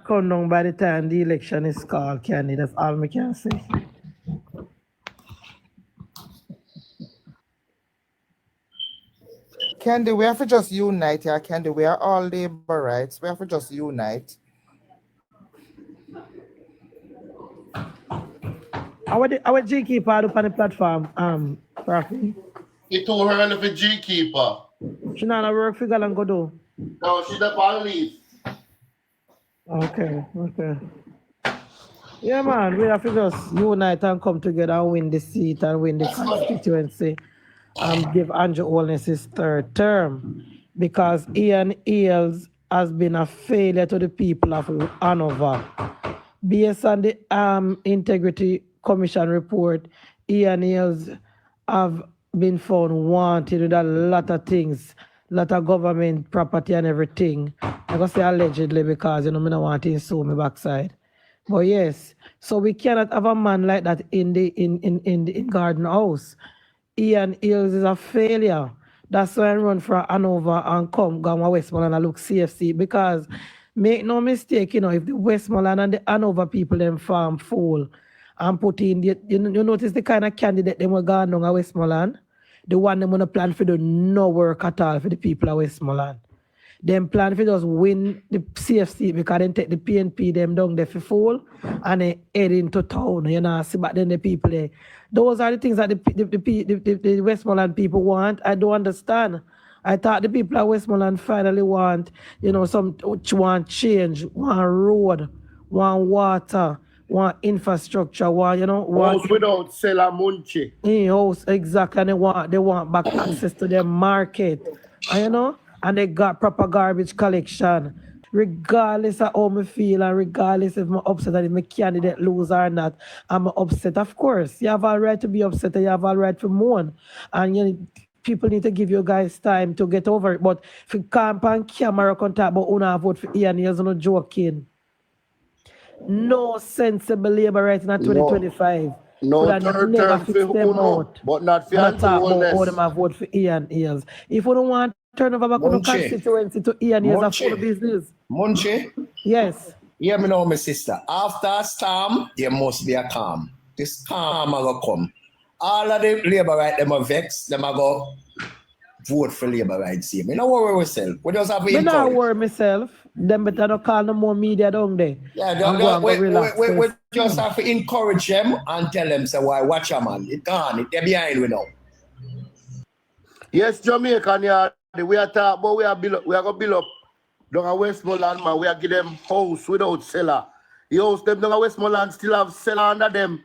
come down by the time the election is called, Candy. That's all I can say. Candy, we have to just unite, yeah, Candy. We are all labor rights. We have to just unite. Our G keeper up on the platform, Rafi. He told her if a G keeper. She not work for and go do. No, she the police. Okay. Yeah, man, we have to just unite and come together and win the seat and win the constituency and give Andrew Holness his third term, because Ian Hayles has been a failure to the people of Hanover. Based on the Integrity Commission report, Ian Hayles have been found wanted with a lot of things, lot of government property and everything. I gotta say allegedly because I don't want to sue me backside. But yes, so we cannot have a man like that in Garden House. Ian Hayles is a failure. That's why I run for Hanover and come to Westmoreland and look CFC, because make no mistake, if the Westmoreland and the Hanover people them farm full and put in the, you notice the kind of candidate them were going on Westmoreland, the one them wanna plan for do no work at all for the people of Westmoreland. Them plan for just win the CFC because they take the PNP them down there for full and they head into town, see, but then the people there. Those are the things that the Westmoreland people want. I don't understand. I thought the people of Westmoreland finally want, want change, want road, want water, want infrastructure, want, House without seller munchie. House, exactly. And they want back access to their market. And they got proper garbage collection. Regardless of how I feel and regardless if I'm upset that if my candidate lose or not, I'm upset. Of course, you have a right to be upset and you have a right to mourn. And people need to give you guys time to get over it. But if you come on camera and talk about who vote for Ian, you're not joking. No sensible labor right in 2025. No third term for Uno, but not for Holness. Them vote for Ian Hayles. If you don't want turn over back to the constituency to Ian Hayles and full business. Munchie? Yes. Yeah, me know, my sister. After a storm, there must be a calm. This calm will come. All of the labor rights, them are vexed, them are go vote for labor rights. Me don't worry myself. We just have to encourage. Me not worry myself. Them better not call no more media down there. Yeah, we just have to encourage them and tell them, say, why, watch a man. It gone. They're behind we now. Yes, Jamaican, yeah. We are talking about we are going to build up down a Westmoreland, man. We are give them house without cellar. The house them down a Westmoreland still have cellar under them.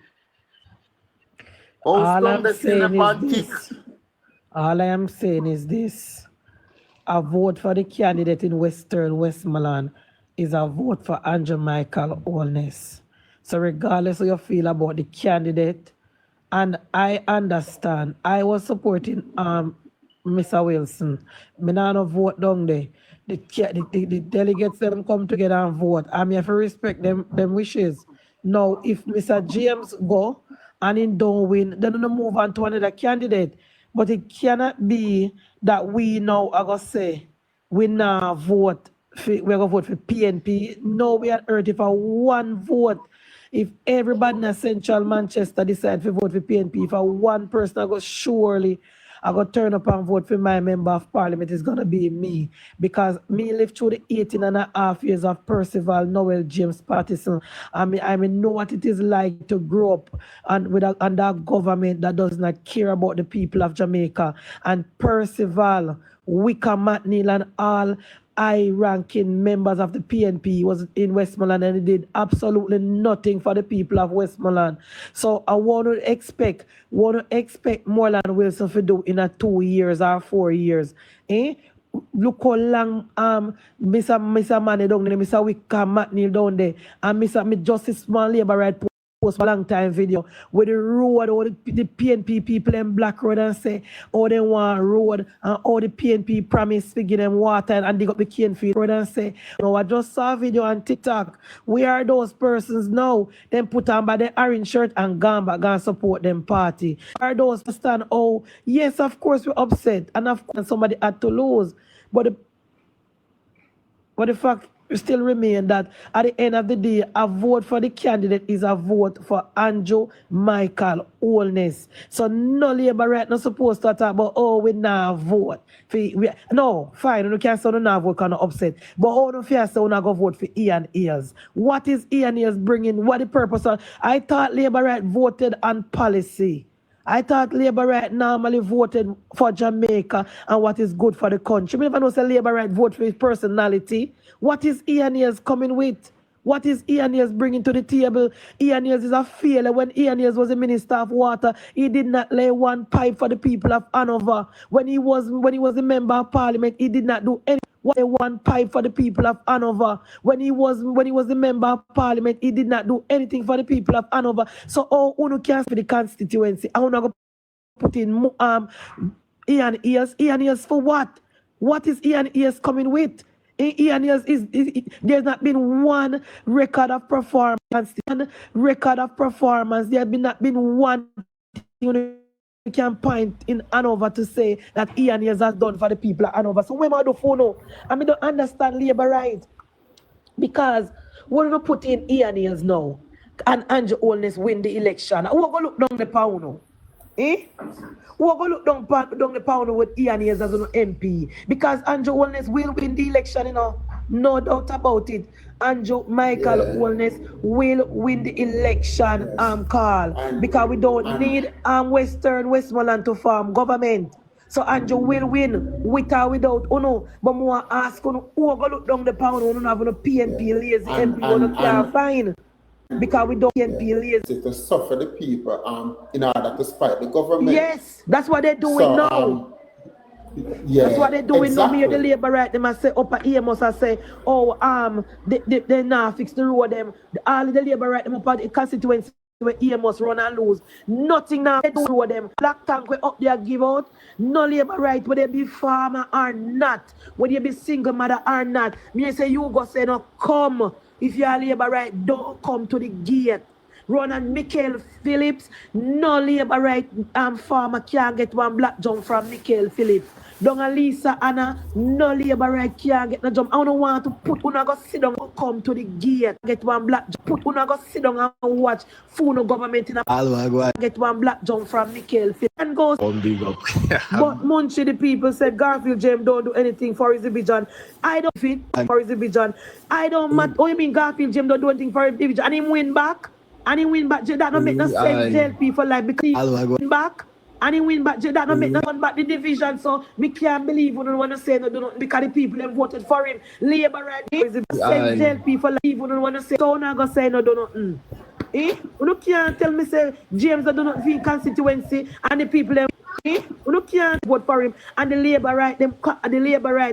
All I am saying is this. A vote for the candidate in Western Westmoreland is a vote for Andrew Michael Holness. So regardless of how you feel about the candidate, and I understand, I was supporting Mr. Wilson. Me not vote down there. The delegates them come together and vote. I'm here to respect them wishes. Now, if Mr. James go and he don't win, then we move on to another candidate. But it cannot be that we now are gonna say we now vote for, we're gonna vote for PNP. No, we are hurt for one vote. If everybody in Central Manchester decide to vote for PNP, for one person I go surely I go turn up and vote for my member of parliament is gonna be me. Because me lived through the 18.5 years of Percival Noel James Pattison. I know what it is like to grow up under a government that does not care about the people of Jamaica. And Percival, Wicca McNeil and all high-ranking members of the PNP was in Westmoreland and he did absolutely nothing for the people of Westmoreland. So I want to expect Morland Wilson to do in 2 years or 4 years. Look how long Mr. Manny down there, Mr. Wicca McNeil down there, and Mr. Justice Small Labour Right post a long time video with the road, all the PNP people in Black Road and say, oh, they want road, and all the PNP promise to give them water and dig up the Canefield Road and say, I just saw a video on TikTok. We are those persons now. Then put on by the orange shirt and gone back and support them party. Are those stand? Oh, yes, of course we're upset, and of course somebody had to lose. But the fact still remain that at the end of the day, a vote for the candidate is a vote for Andrew Michael Holness. So no Labour right not supposed to talk about, oh, we now vote. No, fine, you can't say we now vote kind of upset. But how do you say we now go vote for Ian Hayles? What is Ian Hayles bringing? What the purpose of? I thought Labour right voted on policy. I thought Labour right normally voted for Jamaica and what is good for the country. I never know say Labour right vote for his personality. What is Ian Hayles coming with? What is Ian Hayles bringing to the table? Ian Hayles is a failure. When Ian Hayles was the Minister of Water, he did not lay one pipe for the people of Hanover. When he was a member of Parliament, he did not do anything. One pipe for the people of Hanover. When he was the member of Parliament, he did not do anything for the people of Hanover. So Uno can't for the constituency. I want to put in Ian Hayles. Ian Hayles for what? What is Ian Hayles coming with? Ian Hayles there's not been one record of performance. There has not been one can point in Hanover to say that Ian Hayles has done for the people of Hanover. So when I do follow, I mean, don't understand Labour right. Because we're going to put in Ian Hayles now and Andrew Holness win the election. Who are going to look down the pound now? Eh? Who are going to look down the pound with Ian Hayles as an MP? Because Andrew Holness will win the election, you know. No doubt about it. Andrew Michael Holness will win the election call because we don't need Westmoreland to form government. So Andrew will win with or without Uno. But more ask Uno who go look down the pound Uno have no PNP lazy MP Uno can't find. Because we don't PNP lazy. To suffer the people in order to spite the government. Yes, that's what they're doing now. Yeah, that's what they're doing exactly. now. Me the Labour right, they must say upper ear must say, oh they now fix the road them. All the Labour right them up at the constituency where ear must run and lose. Nothing now they do road them. Black tank we up there give out. No Labour right, whether they be farmer or not, whether you be single mother or not. Me say you go say no come. If you are Labour right, don't come to the gate. Ronan Michael Phillips, no Labour right farmer can't get one black jump from Michael Phillips. Don't Lisa Anna, no Labour right can't get no jump. I don't want to put una go sit down and come to the gate. Get one black jump. Put una go sit down and watch full government in a get one black jump from Michael Phillips. And goes big up. But Munchie the people said Garfield James don't do anything for his division. I don't fit for his division. I don't matter. Oh, you mean Garfield James don't do anything for his division and him win back? And he win back, that don't make no sense, JLP for life because he win back and he win back, that don't make no sense back the division. So we can't believe we don't want to say no, do not because the people have voted for him. Labour right there is JLP for life, we don't want to say so not gonna say no, do nothing. Eh? You can't tell me say James do not feel constituency and the people them you can't vote for him and the Labour right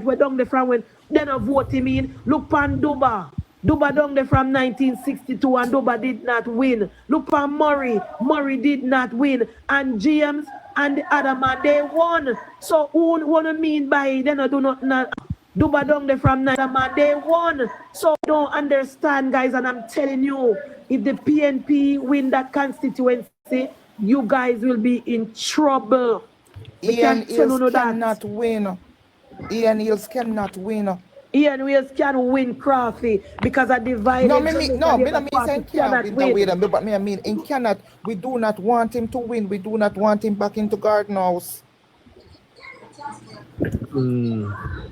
we're down there from when they don't vote him in. Look pan Duba down there from 1962 and Duba did not win. Look for Murray did not win. And James and the other man, they won. So who wanna mean by they do not Duba down there from 1962 man, they won. So don't understand guys, and I'm telling you, if the PNP win that constituency, you guys will be in trouble. Ian Hayles cannot win. Ian Hayles cannot win. Ian Hayles can win Crafty because I divided. I mean in cannot. We do not want him to win. We do not want him back into Garden House.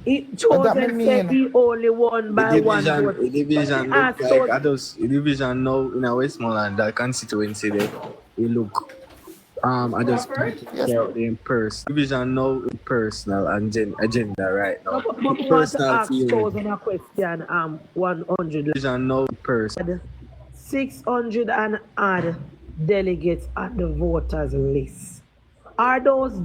He chosen said he only won by one vote. The division look like others. The division now in a Westmoreland, that constituency there, we look. I just out the personal division now in personal and agenda right now. But personal feeling. A question 100 division now personal 600 and odd delegates at the voters list. Are those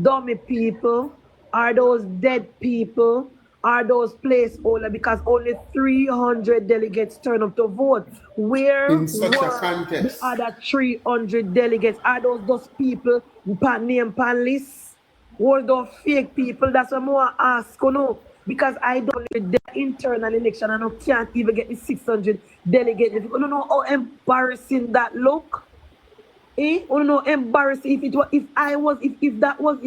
dummy people? Are those dead people? Are those placeholders? Because only 300 delegates turn up to vote. Where in such were a contest, the other 300 delegates? Are those people name pan lists? Or those fake people? That's what more ask, you know. Because I don't know the internal election and I can't even get the 600 delegates. You don't know how embarrassing that look. You don't know embarrassing if that was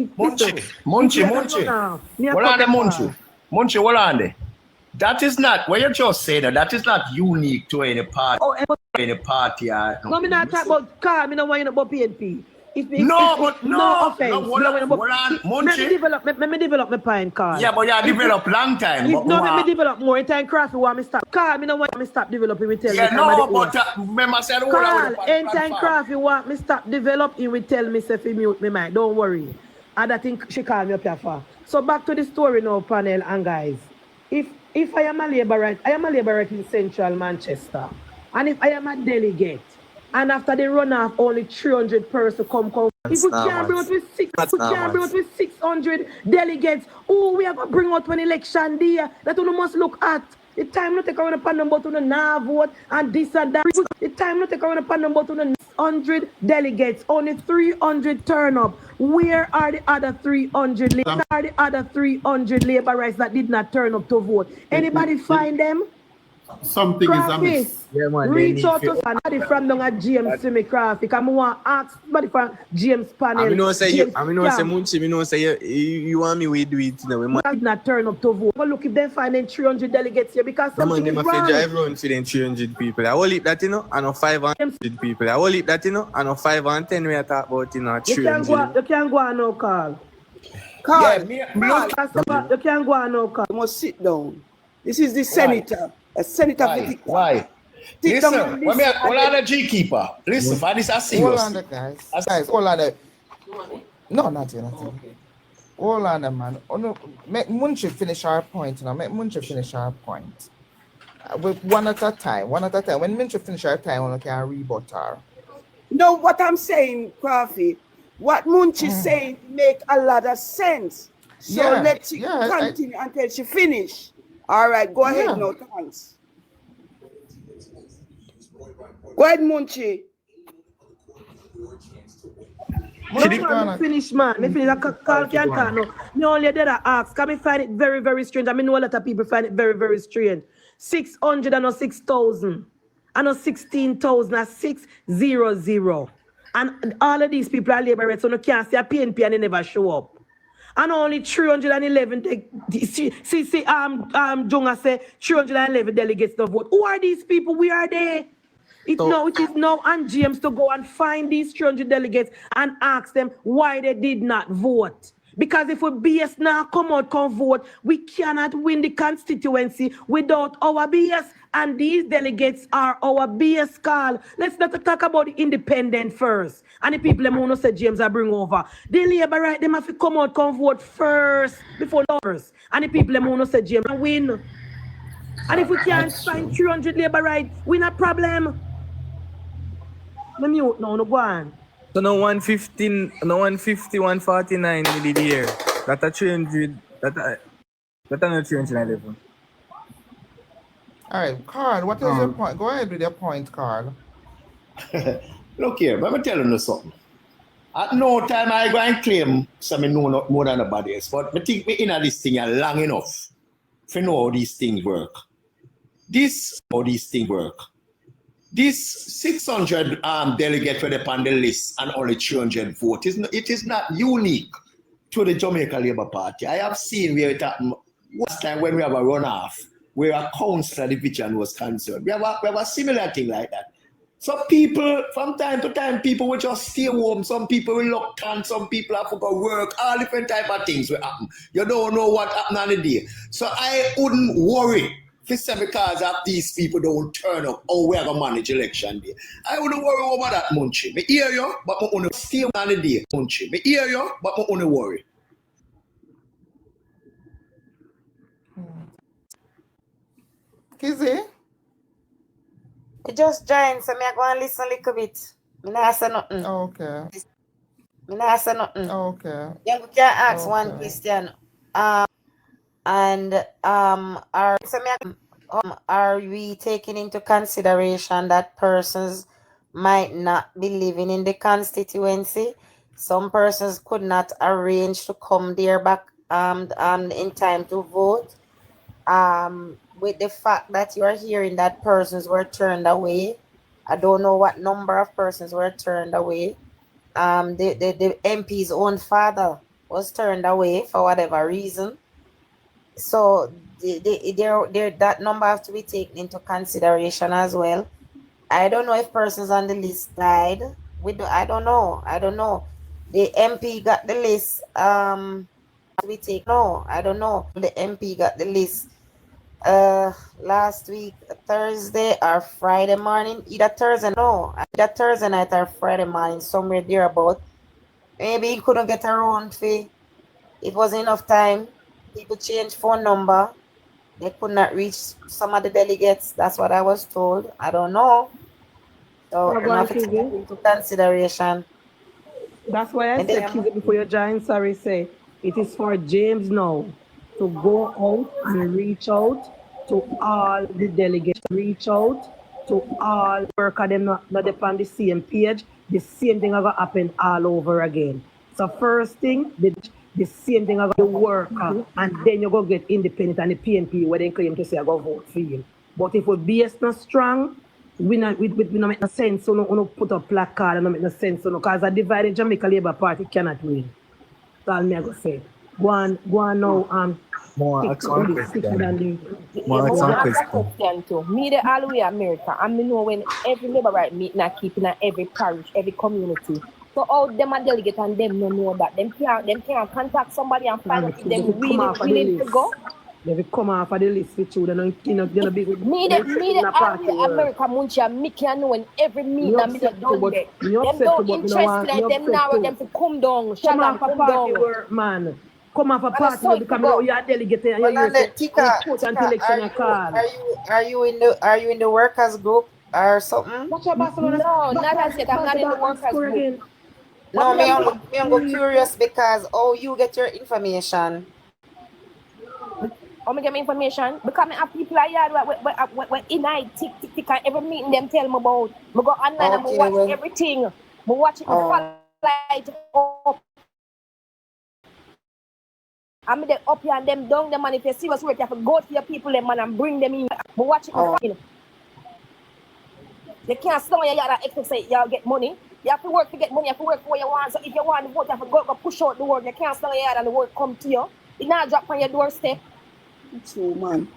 Munchie. Hold on there, Munchie. Munchie, hold on there. That is not what you're just saying. That is not unique to any party. Oh, Any party. no, me not talk about car. Me no want about PNP. No offense. hold on, Let me develop my point, Carl. Yeah, but you develop long time. Let me develop more. In time, craft want me stop. Carl, me no want me stop developing. We tell yeah, me. no, but remember said Carl, in time, craft you want me stop developing. We tell me if he mute me mind. Don't worry. And I think she called me up here for. So back to the story now, panel and guys. If I am a labourite in central Manchester, and if I am a delegate, and after the runoff, only 300 persons come. If we can't bring out with 600 delegates, we are going to bring out when election day that we must look at. The time not take around upon them but to now vote and this and that. The time not take around upon them but to 100 delegates, only 300 turn up. Where are the other 300 laborites that did not turn up to vote? Anybody find them? Something is amiss. Yeah, man, reach out to somebody from down at James Crafty. I want to ask somebody from James panel. I know say Munchie, know say you want me we do it now. We did not turn up to vote. But look, if they find 300 delegates here because something is wrong. Everyone feeling 300 people. I will leave that, and a 500 people. I will leave that, and a 5 and 10 we are talking about, 300. You can't go on now, Carl. Carl, You can't go on now, Carl. You must sit down. This is the senator. A senator. Why? Listen, hold on the G keeper. Listen, for this is serious. Hold on, guys. Hold on. No, not you. Hold on, man. Oh, no. Make Munchie finish our point now. Make Munchie finish our point. With one at a time. When Munchie finish our time, we can rebut her. No, what I'm saying, Crafty, what Munchie saying make a lot of sense. So let's continue until she finish. All right, go ahead now, thanks. Go ahead, Munchie. Finish, man. Me finish. I can't no. Me only did I ask. Can me find it very, very strange. I mean, know a lot of people find it very, very strange. 600 and 6,000. And 16,000 and 600. And all of these people are labor rights, so you can't see a PNP and they never show up. And only 311 Jonga say 311 delegates to vote. Who are these people? Where are they? It is now on James to go and find these 300 delegates and ask them why they did not vote. Because if we BS now come vote, we cannot win the constituency without our BS. And these delegates are our BS call. Let's not talk about the independent first. And the people them who say James I bring over. The labor right, them have to come vote first before others. And the people them who say James win. And if we can't find 300 labor right, we not problem. Let me mute now, no go on. So no 150, 149 we did here. That's a 300. That's not 311. All right, Carl, what is your point? Go ahead with your point, Carl. Look here, let me tell you something. At no time I go and claim something know more than nobody else, but I think me in this thing long enough to know how these things work. This 600 delegates were on the list and only 300 vote. It is not unique to the Jamaica Labour Party. I have seen where it happened last time when we have a runoff, where a councillor division was concerned. We have a similar thing like that. So people, from time to time, people will just stay home. Some people reluctant. Some people have to go work. All different type of things will happen. You don't know what happened on the day. So I wouldn't worry because of these people don't turn up. Oh, we have a manage election day. I wouldn't worry about that, Munchie. Me hear you, but I want to stay on the day, Munchie. Me hear you, but I want to worry. Kizzy? You just joined, so I go and listen a little bit. I not say nothing. Okay. I not say nothing. Okay. You can ask one question. Are we taking into consideration that persons might not be living in the constituency? Some persons could not arrange to come there back in time to vote. With the fact that you are hearing that persons were turned away, I don't know what number of persons were turned away. The MP's own father was turned away for whatever reason. So that number has to be taken into consideration as well. I don't know if persons on the list died. I don't know. The MP got the list. We take no. I don't know. The MP got the list. Last week Thursday or Friday morning. Either Thursday night or Friday morning. Somewhere there about. Maybe he couldn't get around for. It wasn't enough time. People changed phone number. They could not reach some of the delegates. That's what I was told. I don't know. So enough to take into consideration. That's why I said, Kizzy, before you join, sorry, say it is for James now to go out and reach out to all the delegates, reach out to all workers, them not on the same page. The same thing are going to happen all over again. So first thing, the same thing are going to work, and then you're going to get independent and the PNP where they claim to say I go vote for you. But if we base not strong, we not make no sense. So no put a placard and no make no sense. So no, because a divided Jamaica Labour Party cannot win. That's all I'm going to say. Go on now. More ask one question. Too. Me the all the way America, and me know when every Labour right meeting are keeping in every parish, every community. So all them are delegate and them no know that. Them can't contact somebody and find out if them really to go. They will come off of the list with you. They're not big with me the America MunchieB, me can know when every meeting and me done there. Them don't interested in them now them to come down. Come off a party work, man. Come off a party because you are delegate and are you in the workers group or something? No, not as yet. I'm not in the workers group. No, I'm curious because you get your information. How me get my information? Because I have people here when in I tick and every meeting them tell me about. I go online and I watch everything. I watch it light up. I'm there up here and them down them, and if you see what's work, you have to go to your people them man and bring them in. I watch it. They can't stand on your yard and expect say y'all get money. You have to work to get money, you have to work for what you want. So if you want to vote, you have to go push out the word. You can't stand on your yard and the word come to you. It not drop on your doorstep. True, man.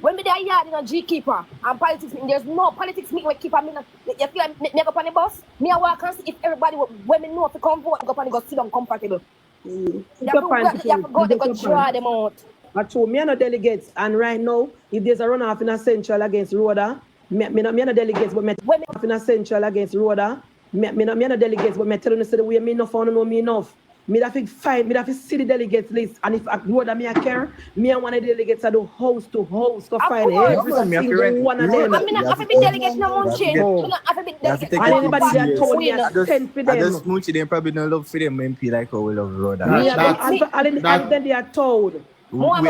When me there yard in a G keeper and politics meeting, there's no politics meeting with keeper. You feel me go up on the bus? Me I walk and see if everybody when me know if to come vote, go up and go sit down comfortable. You have to go there go draw them out. But true, me and no delegates, and right now, if there's a runoff in a central against Rhoda, me no delegates, but me in a central against Rhoda, me no delegates, but me telling you the way me enough, I don't know me enough. Me have to find, me have to see the delegates list, and if I Rhoda me I care, me and one of the delegates I do house to house to find every single one of them. I'm not have to be delegate no MunchieB. I'm not have to be delegate. And anybody that told me I send for them. I just MunchieB, they probably don't love for them MP like how we love Rhoda. And then they are told. Come on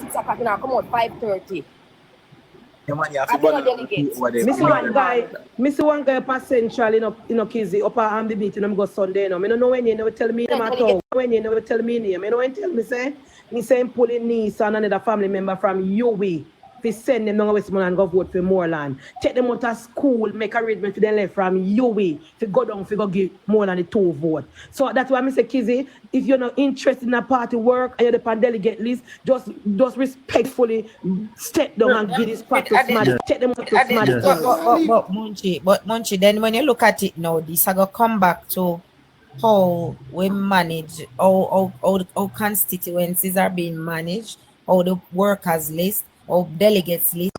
6 o'clock now, come on 5:30. Miss one guy up central Kizzy up at the meeting go Sunday no. Me don't know when you never tell me name at all. When you never tell me name. You know when tell me say he say pulling niece and another family member from UWE. If send them down to Westmoreland and go vote for Morland. Take them out of school, make arrangement for them left from UWE. If go down, if go give Morland the 2 vote. So that's why I say, Kizzy, if you're not interested in a party work and you're on delegate list, just respectfully step down and give this party to Smaddy. Take them out to Smaddy. But MunchieB, then when you look at it now, this I go come back to how we manage, how constituencies are being managed, how the workers list, of delegates list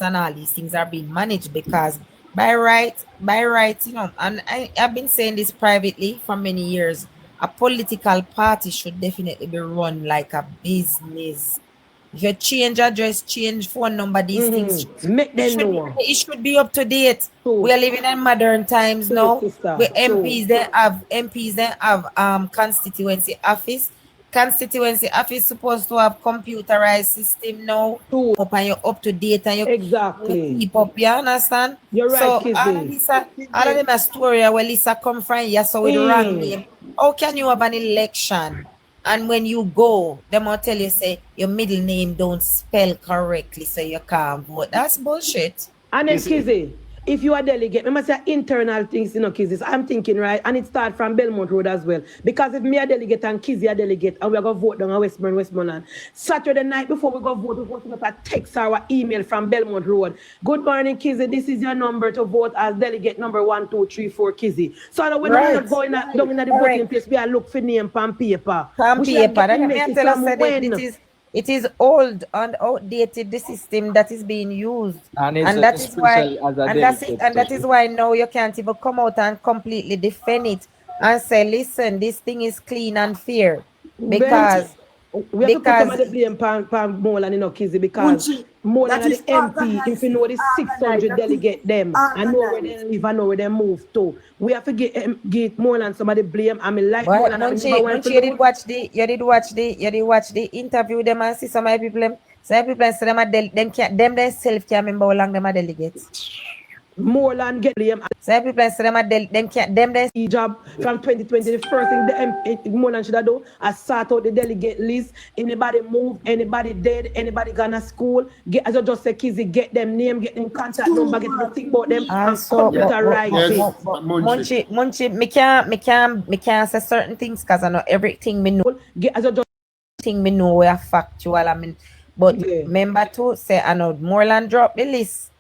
and all these things are being managed because by right, and I've been saying this privately for many years, a political party should definitely be run like a business. If you change address, change phone number, these things make them know. It should be up to date. We are living in modern times now. With MPs they have constituency office. Constituency office supposed to have computerized system now. Up and you're up to date and you keep up, you understand? You're right, so Kizzy. all of them a story where Lisa come from yes, so with the wrong name. How can you have an election and when you go, them will tell you say your middle name don't spell correctly so you can't vote? That's bullshit. And then Kizzy, if you are delegate, I must say internal things, Kizzy. I'm thinking, right, and it starts from Belmont Road as well. Because if me a delegate and Kizzy a delegate, and we're going to vote down at Westmoreland, Saturday night before we go vote, we're going to get a text or an email from Belmont Road. Good morning, Kizzy. This is your number to vote as delegate number 1, 2, 3, 4, Kizzy. So when we're not going down in the voting place, we are look for name on paper. On paper. It is old and outdated, the system that is being used. And that is why now you can't even come out and completely defend it and say, listen, this thing is clean and fair. Because we have to put some of the blame on Morland, Kizzy, because Morland and the MP, if you know the 600 delegate them, I know where they live, I know where they move to. We have to give Morland some of the blame. I mean, like Morland. You did watch the interview them and see some of the people. Some people say them themselves can't remember how long them are delegates. Morland get blame. Some people say them job from 2020. The first thing the Morland should have done is sort out the delegate list. Anybody move, anybody dead, anybody gone to school. As I just say, Kizzy, get them name, get them contact number, get them think about them, and Munchie, me can't say certain things because I know everything me know. As I just thing me know where factual. I mean, but remember to say I know Morland drop the list.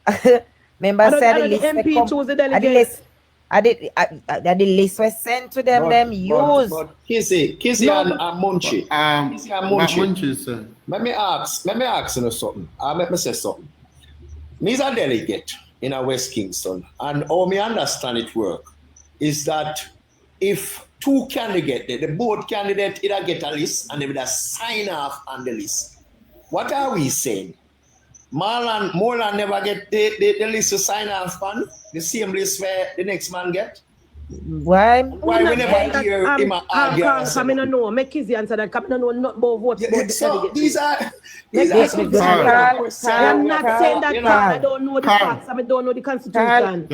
Remember, said the list MP choose the delegate. The list was sent to them. Use. Kizzy and Munchie. Munchie, sir. Let me ask you something. Let me say something. Me's a delegate in a West Kingston, and how me understand it work is that if two candidates, the board candidate either get a list and they will sign off on the list. What are we saying? Morland never get the list to sign off on the same list where the next man get. Why we never hear him argue? I don't know. Make Kizzy answer that. I don't know not about votes. So these are I'm not saying that. I don't know the facts. I don't know the constitution.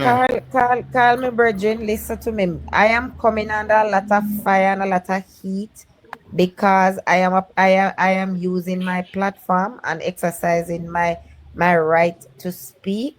Carl, me virgin, listen to me. I am coming under a lot of fire and a lot of heat because I am using my platform and exercising my right to speak,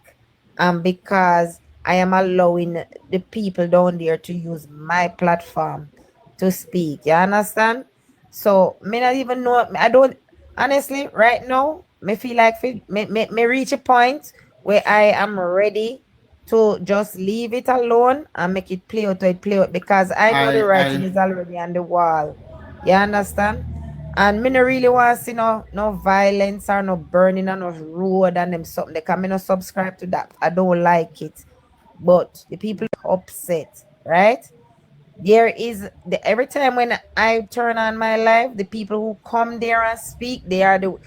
and because I am allowing the people down there to use my platform to speak. You understand? So me not even know. I don't honestly right now. Me feel like me reach a point where I am ready to just leave it alone and make it play out because I know the writing is already on the wall. You understand? And me no really want to see no violence or no burning on no road and them something. They can me no subscribe to that. I don't like it. But the people are upset, right? There is every time when I turn on my live, the people who come there and speak, they are the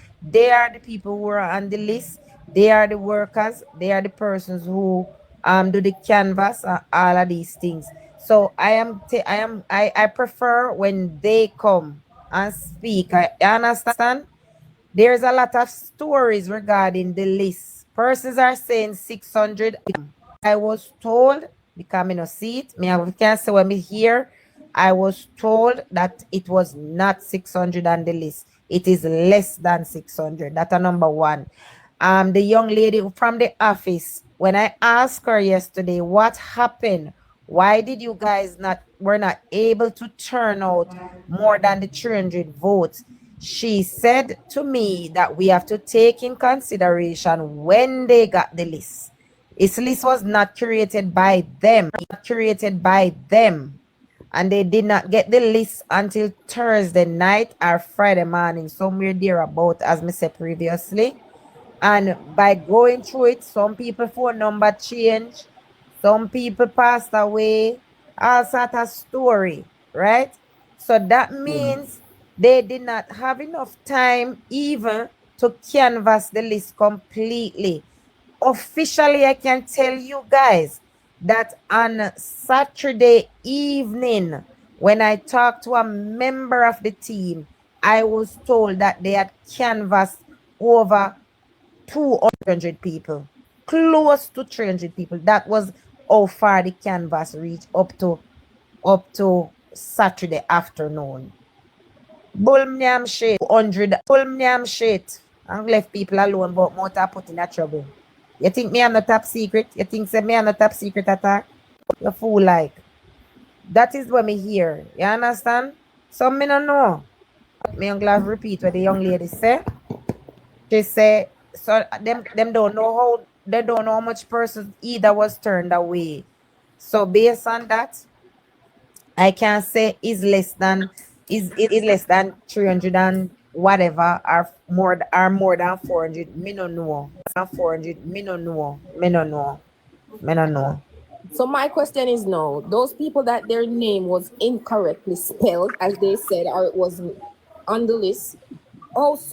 people who are on the list. They are the workers. They are the persons who do the canvas and all of these things. So I prefer when they come and speak. I understand. There's a lot of stories regarding the list. Persons are saying 600. I was told, because I no see it, I can't say when me here, I was told that it was not 600 on the list. It is less than 600. That's a number one. The young lady from the office, when I asked her yesterday what happened, why did you guys were not able to turn out more than the 300 votes? She said to me that we have to take in consideration when they got the list. This list was not created by them. And they did not get the list until Thursday night or Friday morning, somewhere thereabout, as I said previously. And by going through it, some people phone number changed, some people passed away, all sort of story, right? So that means they did not have enough time even to canvass the list completely. Officially, I can tell you guys that on Saturday evening, when I talked to a member of the team, I was told that they had canvassed over 200 people, close to 300 people. That was how far the canvas reached up to Saturday afternoon. Bullmniam shit, 100 bullmniam shit, and left people alone, but motor put in a trouble. You think me I'm the top secret? You think say me I'm the top secret attack? You fool like. That is what me hear. You understand? So me don't know. Me young glad repeat what the young lady say. She say so them don't know how they don't know how much person either was turned away. So based on that, I can say is less than 300 and whatever or more than 400. Me no know. 400. Me no know. So my question is now, those people that their name was incorrectly spelled, as they said, or it was on the list,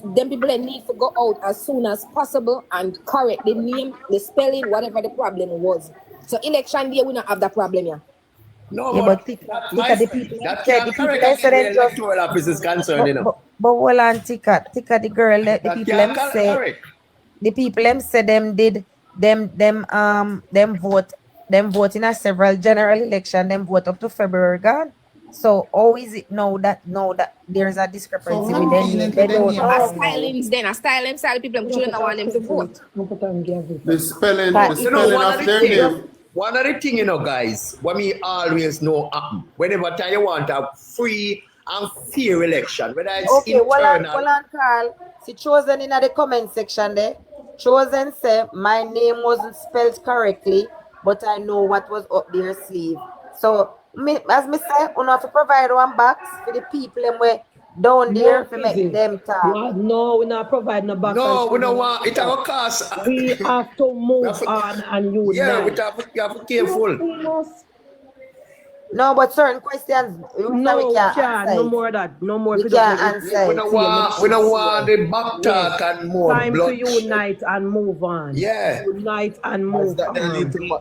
them people that need to go out as soon as possible and correct the name, the spelling, whatever the problem was. So election day, we don't have that problem here. No, yeah, but think at the people that can't correct as the electoral office is concerned, you know. But hold on, think at the girl, the people them say, the people them say them did them vote in a several general election, them vote up to February gone. So how is it now that there's a discrepancy with them? They don't know. A styling style people shouldn't want them to vote. The spelling of their name. One of the things, you know, guys, what me always know happen, whenever time you want a free and fair election, whether it's internal. Hold on, Carl. See, Chosen in the comment section there. Chosen say, my name wasn't spelled correctly, but I know what was up their sleeve. So, as me say, we have to provide one box for the people and we down there to make them talk. No, we're not providing a box. No, we don't want it. Our cost. We have to move on and use. Yeah, we have to be careful. No, but certain questions no, we can't. No more that. No more. We can't answer. We don't want the back talk and more time blood. to unite and move on. Yeah. Unite and move on.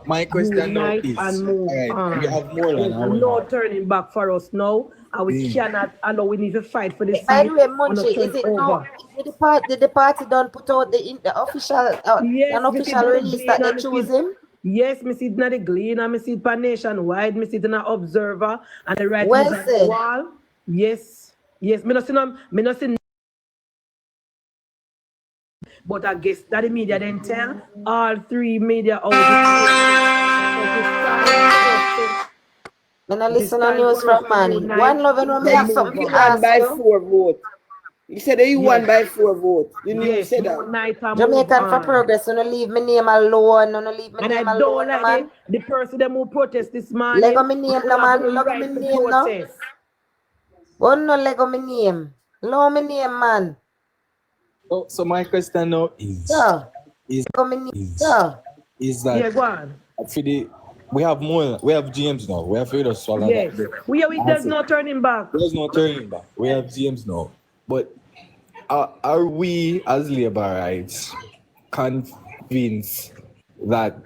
My question unite now is, and move on. we have Morland. No turning back for us now. And we cannot allow. We need to fight for this. By the way, Munchie, is it no? Did the party don't put out the official unofficial release that they choose him? Yes, me see it in the Glean, and me see it pan nationwide, me see it in the Observer, and the right well on the wall. Yes, me not see. But I guess that the media then tell all three media outlets. When I listen to news from morning, one love and one have something to ask by you. 4 votes. You said that you won by 4 votes. You knew said that. Jamaican for Progress, don't leave my name alone. Don't leave my name alone, man. The person that will protest this morning. Lego my name, no man. Lego my name, no. Oh no, Lego my name. Lego my name, man. So my question now is that yeah, go on. For the we have more. We have James now. We have to swallow yes. that. There's no turning back. There's no turning back. We have James now. But are we as Labourites convinced that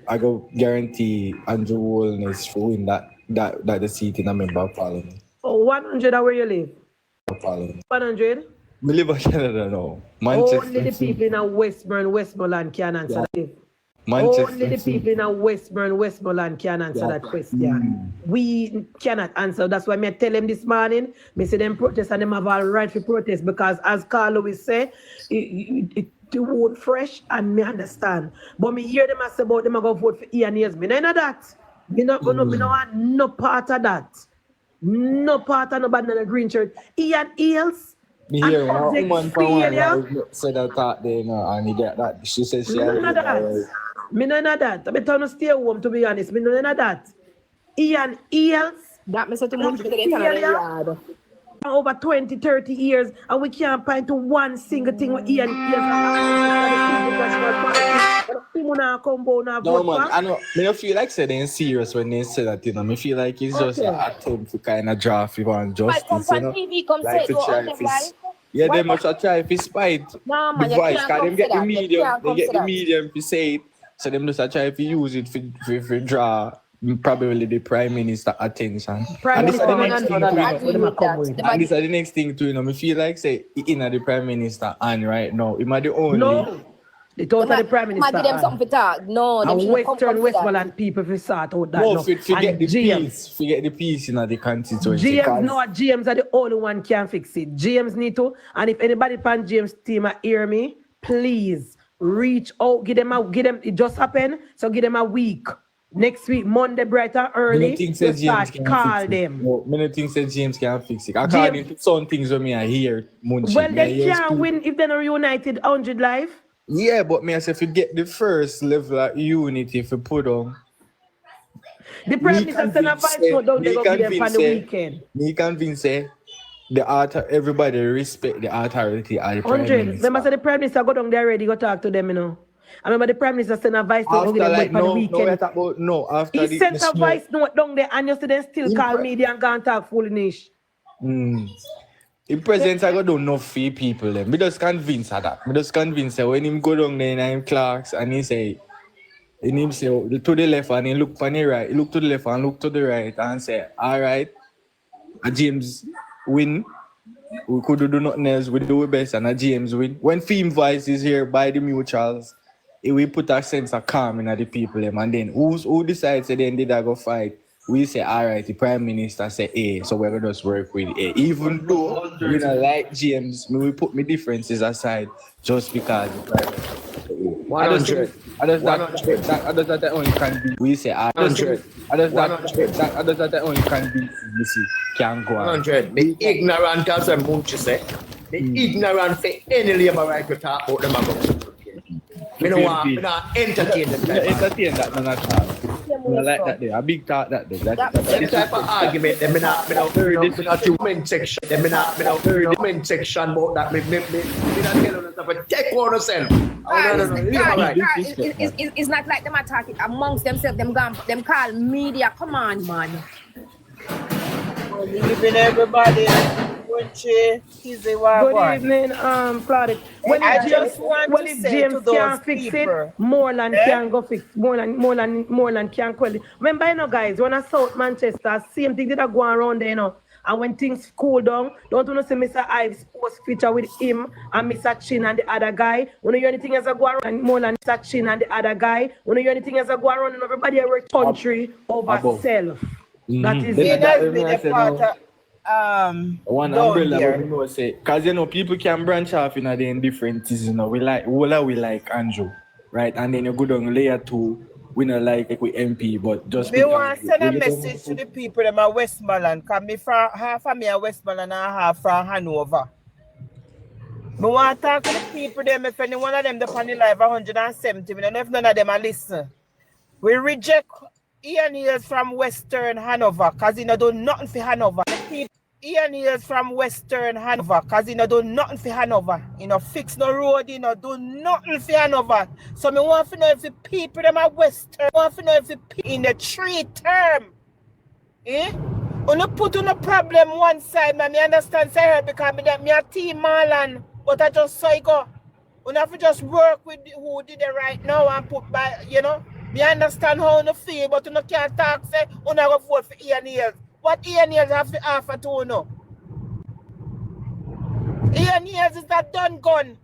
I go guarantee Andrew Holness to win that the seat in a member of parliament? Oh, 100 where you live? Parliament. 100? We live in Canada now. Manchester. Only the people in Westmoreland can answer that. Manchester. Only the people in Westmoreland can answer that question. We cannot answer. That's why I tell them this morning, I say them protest and them have all right to protest because as Carl Lewis say, it vote fresh and me understand. But me hear them say about them go vote for Ian Hayles. Me know that. Me not want no part of that. No part of nobody in the green shirt. Ian Hayles. Me hear one for one said that there and he get that. She says she Me no know that. I'm trying to stay home, to be honest. Me no know that. Ian Hayles. That me say to Munchie over 20, 30 years, and we can't point to one single thing with Ian Hayles. No, man, I know. I feel like they're serious when they say that, you know. I feel like it's just an attempt to kind of draft people and justice, you know. Like to try to yeah, they must try to spite the voice, because they get the medium to say it, so they must try to use it for draw probably the Prime Minister attention. And this is the next thing too. And this is the next thing too, you know. I feel like say in the Prime Minister and right now, it might the only. No. They told the Prime Minister. Give them something to talk. No, and Westmoreland people if sort out that. No, forget the peace. Forget the peace in the constituency. James are the only one can fix it. James need to. And if anybody pan James team hear me, please reach out, give them, it just happened, so give them a week. Next week, Monday, bright and early, you start call them. No, many things that James can fix it. According to some things when me I hear, Munchie. Well, they can't win if they're not reunited 100 live. Yeah, but me I say if you get the first level of unity, if you put on. The Prime Minister send a voice note down, they go give them for the weekend. Me convince everybody respect the authority of the Prime 100. Minister. Remember, say the Prime Minister go down there already, go talk to them, you know. I remember the Prime Minister send a voice note After like, for the weekend. After He sent a voice note down there and you see them still call media and go and talk foolish. The president I go do enough for people them. Me just convinced of that. Me just convinced that when him go down there in Clark's and he say to the left and he look on the right, he look to the left and look to the right and say, all right, James win. We could do nothing else, we do our best and James win. When Theme Voice is here by the mutuals, we put a sense of calm in the people them, and then who decides that then did I go fight? We say, all right, the Prime Minister say A, so we're gonna just work with A. Even though we don't like James, we put my differences aside just because the Prime Minister say A. 100. I just that only can be. We say 100. I just that only can be. You see, can't go on. 100. The ignorant as a Munchie say. The ignorant for any labor right to talk about them about. Me no want entertain them. Entertain that none at all. I like that there. A big talk that there. That type of argument, them me not heard this in the comment section. Them me not heard the comment section about that. Me not tell them stuff. But take one yourself. It's not like them attacking amongst themselves. Them call media. Come on, man. Good evening, everybody. Good evening, Claudia. If James can't fix it, Morland can go fix. Morland can call it. Remember, you know, guys, when I South Manchester, same thing did go around there, you know. And when things cool down, don't you know see Mr. Ives post picture with him and Mr. Chin and the other guy. When you hear anything as a go around, and Morland, Mr. Chin and the other guy. When you hear anything as a go around, and everybody every country over self. That is it. One umbrella, we know say, cause you know people can branch off in the indifferences, you know. We like Andrew, right? And then you go down layer 2, we not like with MP, but just me want to send a message to the people them at Westmoreland, cause me from half of me at Westmoreland and half from Hanover. Me want to talk to the people them if any one of them the panel live 170 million, if none of them are listen. We reject Ian Hayles from Western Hanover, cause he not do nothing for Hanover. Ian Hayles from Western Hanover, cause he not do nothing for Hanover. He not fix no road, he not do nothing for Hanover. So me want to know if the people them at Western, want to know if the people in the 3 term. Una put on a problem one side, man. Me understand say because me a team Morland, but I just saw it go. Una have to just work with who did it right now and put by, you know. Me understand how you feel, but you can't talk say you go vote for Ian Hayles. What Ian Hayles have to offer to you know? Ian Hayles is that done gun.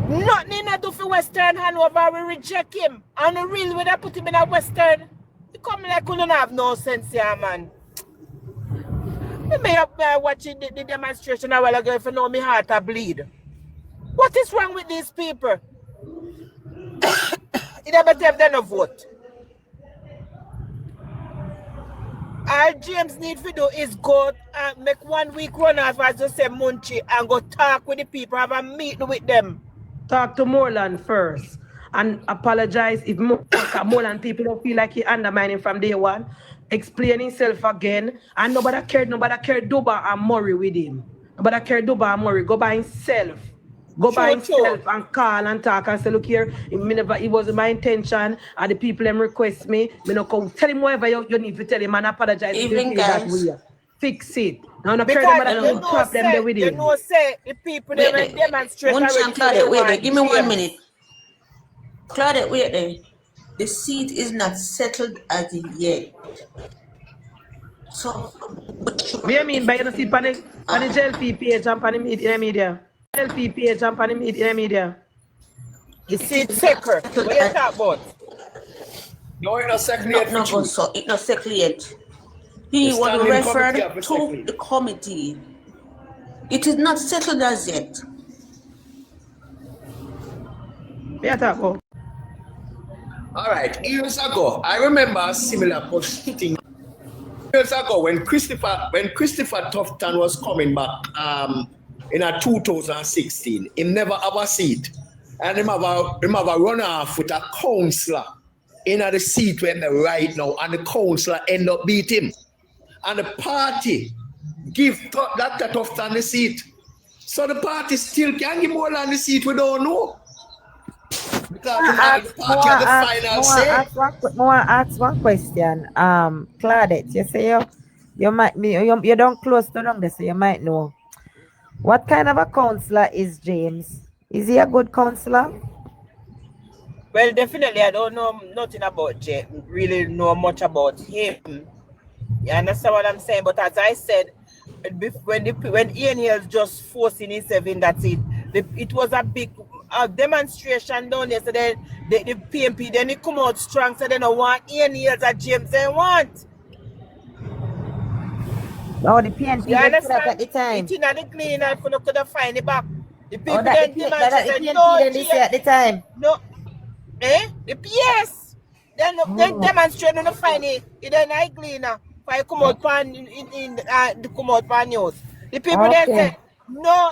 Nothing to do for Western Hanover, we reject him. And the real way they put him in a Western, he come like you don't have no sense here, man. You may have been watching the demonstration a while ago if you know my heart a bleed. What is wrong with these people? It better have done a vote. All James need to do is go and make 1 week run off as you say Munchie and go talk with the people, have a meeting with them. Talk to Morland first and apologize if Morland people don't feel like he undermining from day one. Explain himself again. And nobody cared Duba and Murray with him. Nobody cared Duba and Murray. Go by himself. Go by himself and call and talk and say, look here, it wasn't my intention and the people them request me. Tell him whatever you need to tell him and apologize. Even guys. Fix it. Now no problem there with him. You know say the people they demonstrate. Claudia, wait, give me 1 minute. Claudia, wait there. The seat is not settled as yet. So what do you mean by the seat on the JLP page and on the media? JLP page and on the media. The seat secret. What you talk about? No, it's not settled yet. It's not settled yet. He was referred to the committee. It is not settled as yet. Yeah, talk about. All right, years ago, I remember a similar posting. Years ago, when Christopher Tufton was coming back in 2016, he never have a seat. And him have run off with a councillor in the seat when they right now, and the councillor end up beat him. And the party give Dr. Tufton the seat. So the party still can give Morland the seat, we don't know. Because the party has the final say. I ask one question. Claudette, you say you don't close to them, so you might know. What kind of a councillor is James? Is he a good councillor? Well, definitely, I don't know nothing about James, really know much about him. You understand what I'm saying? But as I said, when Ian Hayles just forcing himself in that seat, it was a big demonstration down there. So then the PNP, then it come out strong, so they don't want Ian Hayles and James, they want. No, the PNP You understand? at the time. It's in the cleaner if you could find it back. The people that then the PNP no, then they say at the time. No. The PS. Then demonstrate on the find it. It then I cleaner. If I come out pan in come out pan news. The people then say no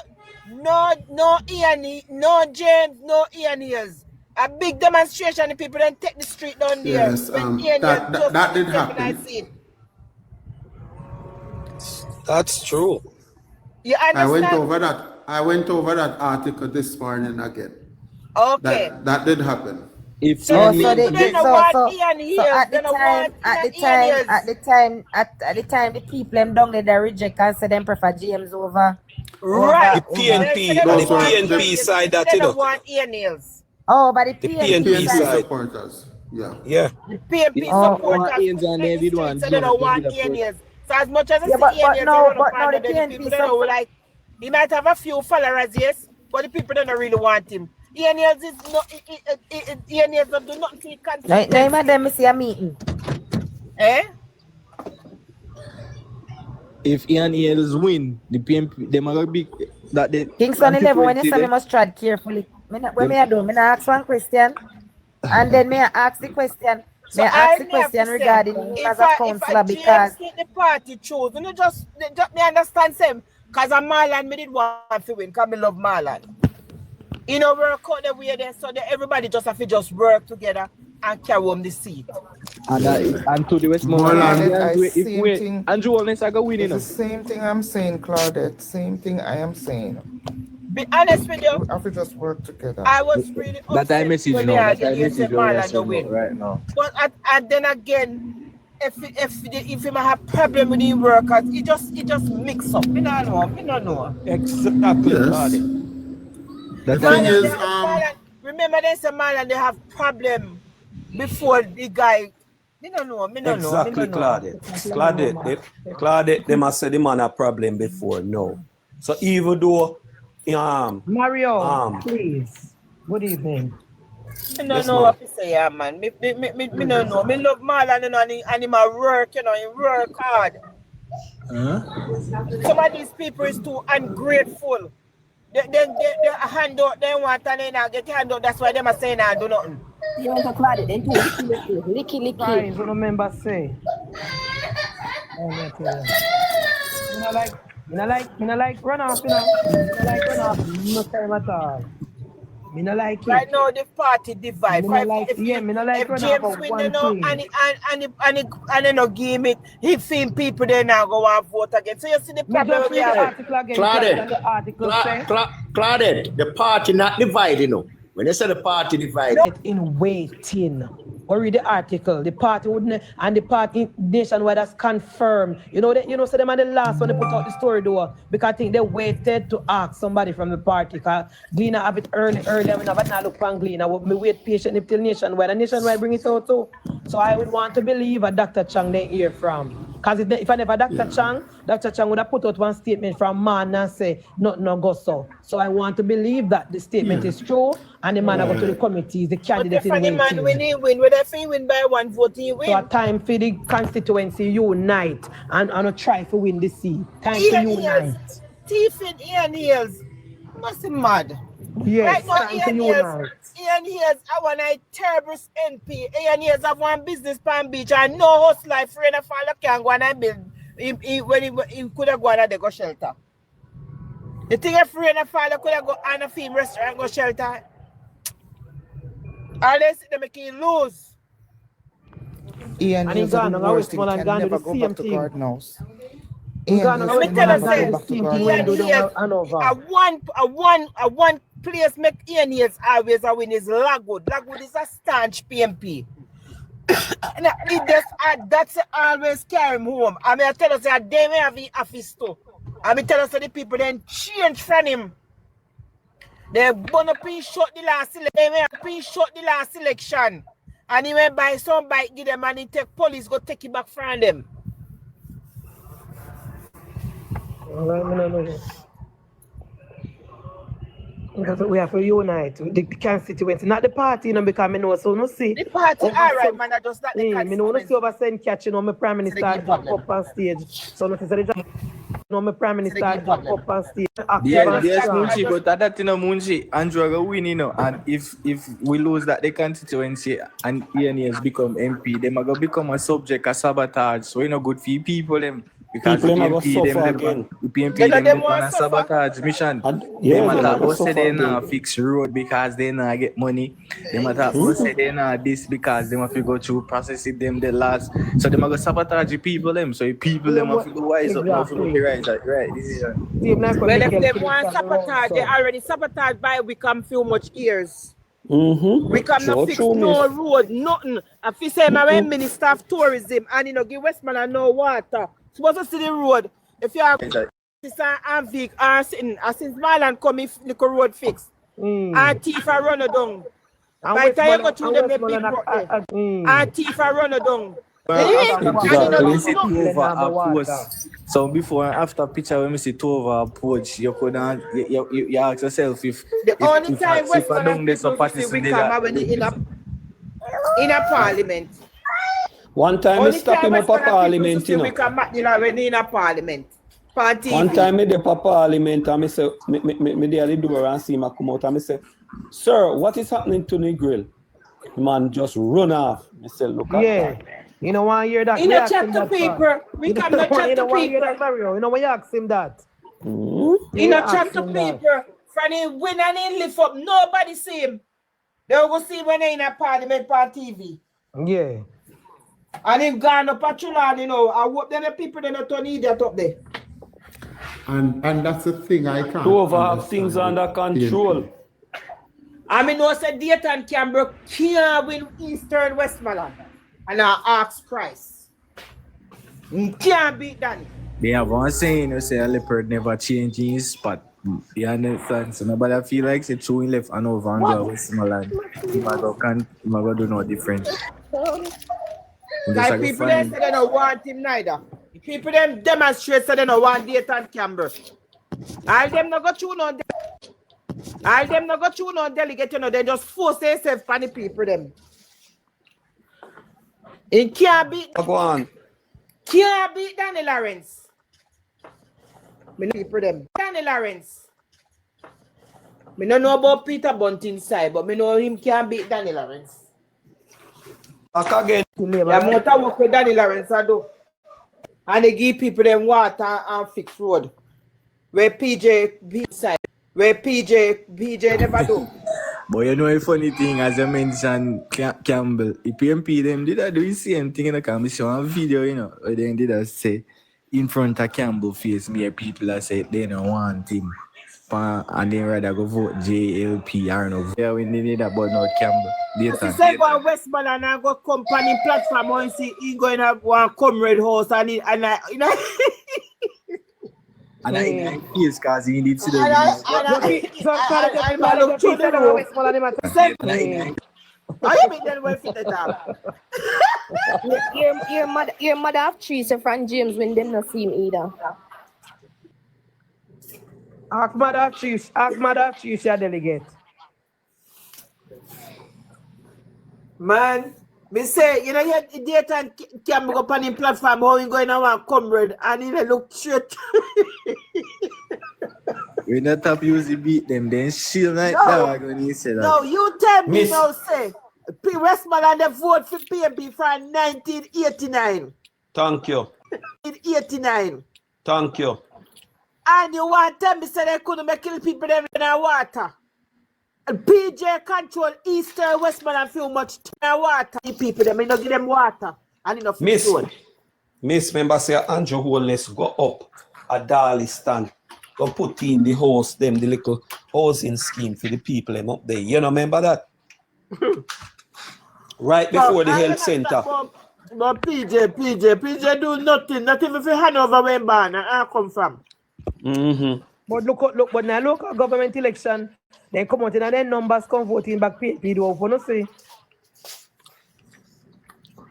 Ian, no James, no Ian Hayles. A big demonstration, the people then take the street down there. Yes, that did happen. That's true. You understand? I went over that article this morning again. Okay. That did happen. If at the time the people them down there they reject and say them prefer James over. Right. The PNP side that they don't want Ian Hayles. Oh, but the PNP side supporters. Yeah. Yeah. The PNP supporters so they don't want Ian Hayles. So as much as I see Ian Hayles, the PNP don't like. He might have a few followers, yes, but the people don't really want him. Ian Hayles is not. Ian Hayles don't do nothing. Now, madam, see a meeting. Eh? If Ian Hayles win, the PNP, they might be that they. Kingston 11, when you say, you must tread carefully. When me I do, me ask one question, and then me ask the question. So me ask the question regarding him as a councillor because the party chose, you just me understand them. Because I'm Morland, me did want to win, because I love Morland. You know, work out the way there, so that everybody just have to just work together and carry home the seat. And to the Westmoreland, Andrew Holness, I go winning. The same thing I'm saying, Claudette. Same thing I am saying. Be honest with you. We have to just work together. I was really upset that I message when now. I That I message right now. But and then again, if you have problem with the workers, it just mix up. Me don't know. Exactly. Yes. The thing is, remember they say Morland they have problem before the guy. Me don't know. Exactly, Claudette, they must say the man a problem before. No. So even though Mario, please. Good evening. I don't know what to say, man. Me don't know. Me love Morland, and him a work, he work hard. Some of these people is too ungrateful. They hand out, they want and they not get hand out. That's why they are saying I do nothing. You want to call it then too? Licky. Guys, what remember say? Me not like run off, you know. Me not like run off. No time at all. Me not like it. Right now the party divide. Me not like if James off win, one you know, and they no give it, he seen people they now go and vote again. So you see the problem we have. Claudette, the party not divided, you know. When they say the party divided. In waiting. Or read the article. The party wouldn't, and the party nationwide has confirmed. So them are the last one they put out the story though, because I think they waited to ask somebody from the party. Because Gleaner have it early. I mean, but now look for Gleaner. We wait patiently till nationwide, and nationwide bring it out too. So I would want to believe a Dr. Chang they hear from. Because if I never Dr. Chang would have put out one statement from man and say nothing no go so. So I want to believe that the statement is true, and the man go to the committees, the candidate in waiting. Man when he win, whether he win by 1 vote, he win. So a time for the constituency unite and try to win the seat. Time to unite. Thief in Ian Hayles. Must be mad. Yes, Right now, time to unite. Ian Hayles, I want a terrible NP. Ian Hayles have one business Palm Beach and no host like friend of father can go and build. He could have gone and they go shelter. You think a friend of father could have go on a film restaurant and go shelter? Unless they make him lose. Ian And in Hayles are Ghana, the worst thing, Westmoreland, can Ghana do never the go same back to thing. Garden House. In Ian Ghana, Hayles Let me tell you, never go say, back to same Garden thing Ian when do Hayles, a one place make Ian Hayles always a win is Lagwood. Lagwood is a staunch PMP. And that's always carry him home. I mean, I tell us that they may have the office too. I mean, tell us that the people then change from him. They gonna shut the last election. They may have shut the last election. And he went buy some bike, give them and he take police go take it back from them. Because we have to unite the constituency, not the party, you know, because I know so no see. The party, all right, man, I just like the I know see over send catching on my prime minister back up on stage. So no say my prime minister back up on stage. Yes, Munchie, but that you know, Munchie, Andrew will win, you know, and if we lose that the constituency and Ian has become MP, they might go become a subject of sabotage. So you know, good for people them. Because People them suffer again. The PMP them on a sabotage mission. They might say they not fix road because they not get money. They might say they not this because they have to go through processing them the last. So they might go sabotage the people them. So the people them have to go wise up now for the right decision. Well, if they want sabotage, they already sabotaged by we come few much years. We come not fix no road, nothing. If you say my minister of tourism and you know give Westmoreland no water. Supposed to see the road. If you have and Vic are sitting, since Morland come if the road fixed. And thief are run down. By the time you go through them, they big road. And thief are run down. So before and after picture when we see two over approach, you could you ask yourself if the only time Westmoreland people see we come when in a parliament. One time I stop him up a parliament, you know. We come back in a parliament. One time I did a parliament and I say, me there the door and see him come out and I say, sir, what is happening to the grill? The man just run off. I say, look at that. You know why you hear that? In a chat to people. We come to chat to people. You know why you ask him that? In a chat to people. From him win and he lift up, nobody see him. They will see him when they in a parliament on TV. Yeah. And him gone up patrol on, you know. I hope then the people don't turn idiot up there. And that's the thing I can't. To have things under control. I mean, no said Dayton Canberra can't win Eastern Westmoreland. And I ask Christ. Can't beat Danny. They have one saying, you say a leopard never change his spot. You understand? So nobody feel like say two in left and over and go Westmoreland. He might go do no different. Like people them say they don't want him neither. People them demonstrate say they don't want Dayton Canberra. All them not go through no delegate, you know, they just force themselves on the people them. It can't beat Danny Lawrence. Me know people them. Danny Lawrence. Me don't know about Peter Bunting side, but me know him can't beat Danny Lawrence. Again. Yeah, more work with Danny Lawrence I do. And they give people them water and fix road. Where PJ side. Where PJ never do. But you know a funny thing, as you mentioned, Campbell, the PMP them did do the same thing in the Campbell show one video, you know, where they did say in front of Campbell face, me people that say they don't want him. And then rather go vote JLP, I don't know. Yeah, we need that, but not Campbell. If say go Westmoreland and go company platform and see he going to one comrade house and you know. And I feels because he needs to do Your mother have trees from James when them not see him either. Ask mother trees, your delegate. Man, Me say, you know, you daytime can go up on the platform, how you going on comrade, and you look straight. We not top usually beat them, then shield like dog when you say that. No, you tell me now, say, Westmoreland they vote for PMP from 1989. Thank you. 1989. Thank you. And you want to tell me say they couldn't make kill people them in the water. And PJ control Eastern Westmoreland feel much water. The people them, you know, give them water. And enough food. Miss, member say Andrew Holness go up a Dali stand. Go put in the house, them the little housing scheme for the people them up there. You know, remember that? Right before the health center. But PJ do nothing. Nothing if you hand over when Banner I come from. But look, but now local government election, then come out and then numbers come voting back PNP do for no say.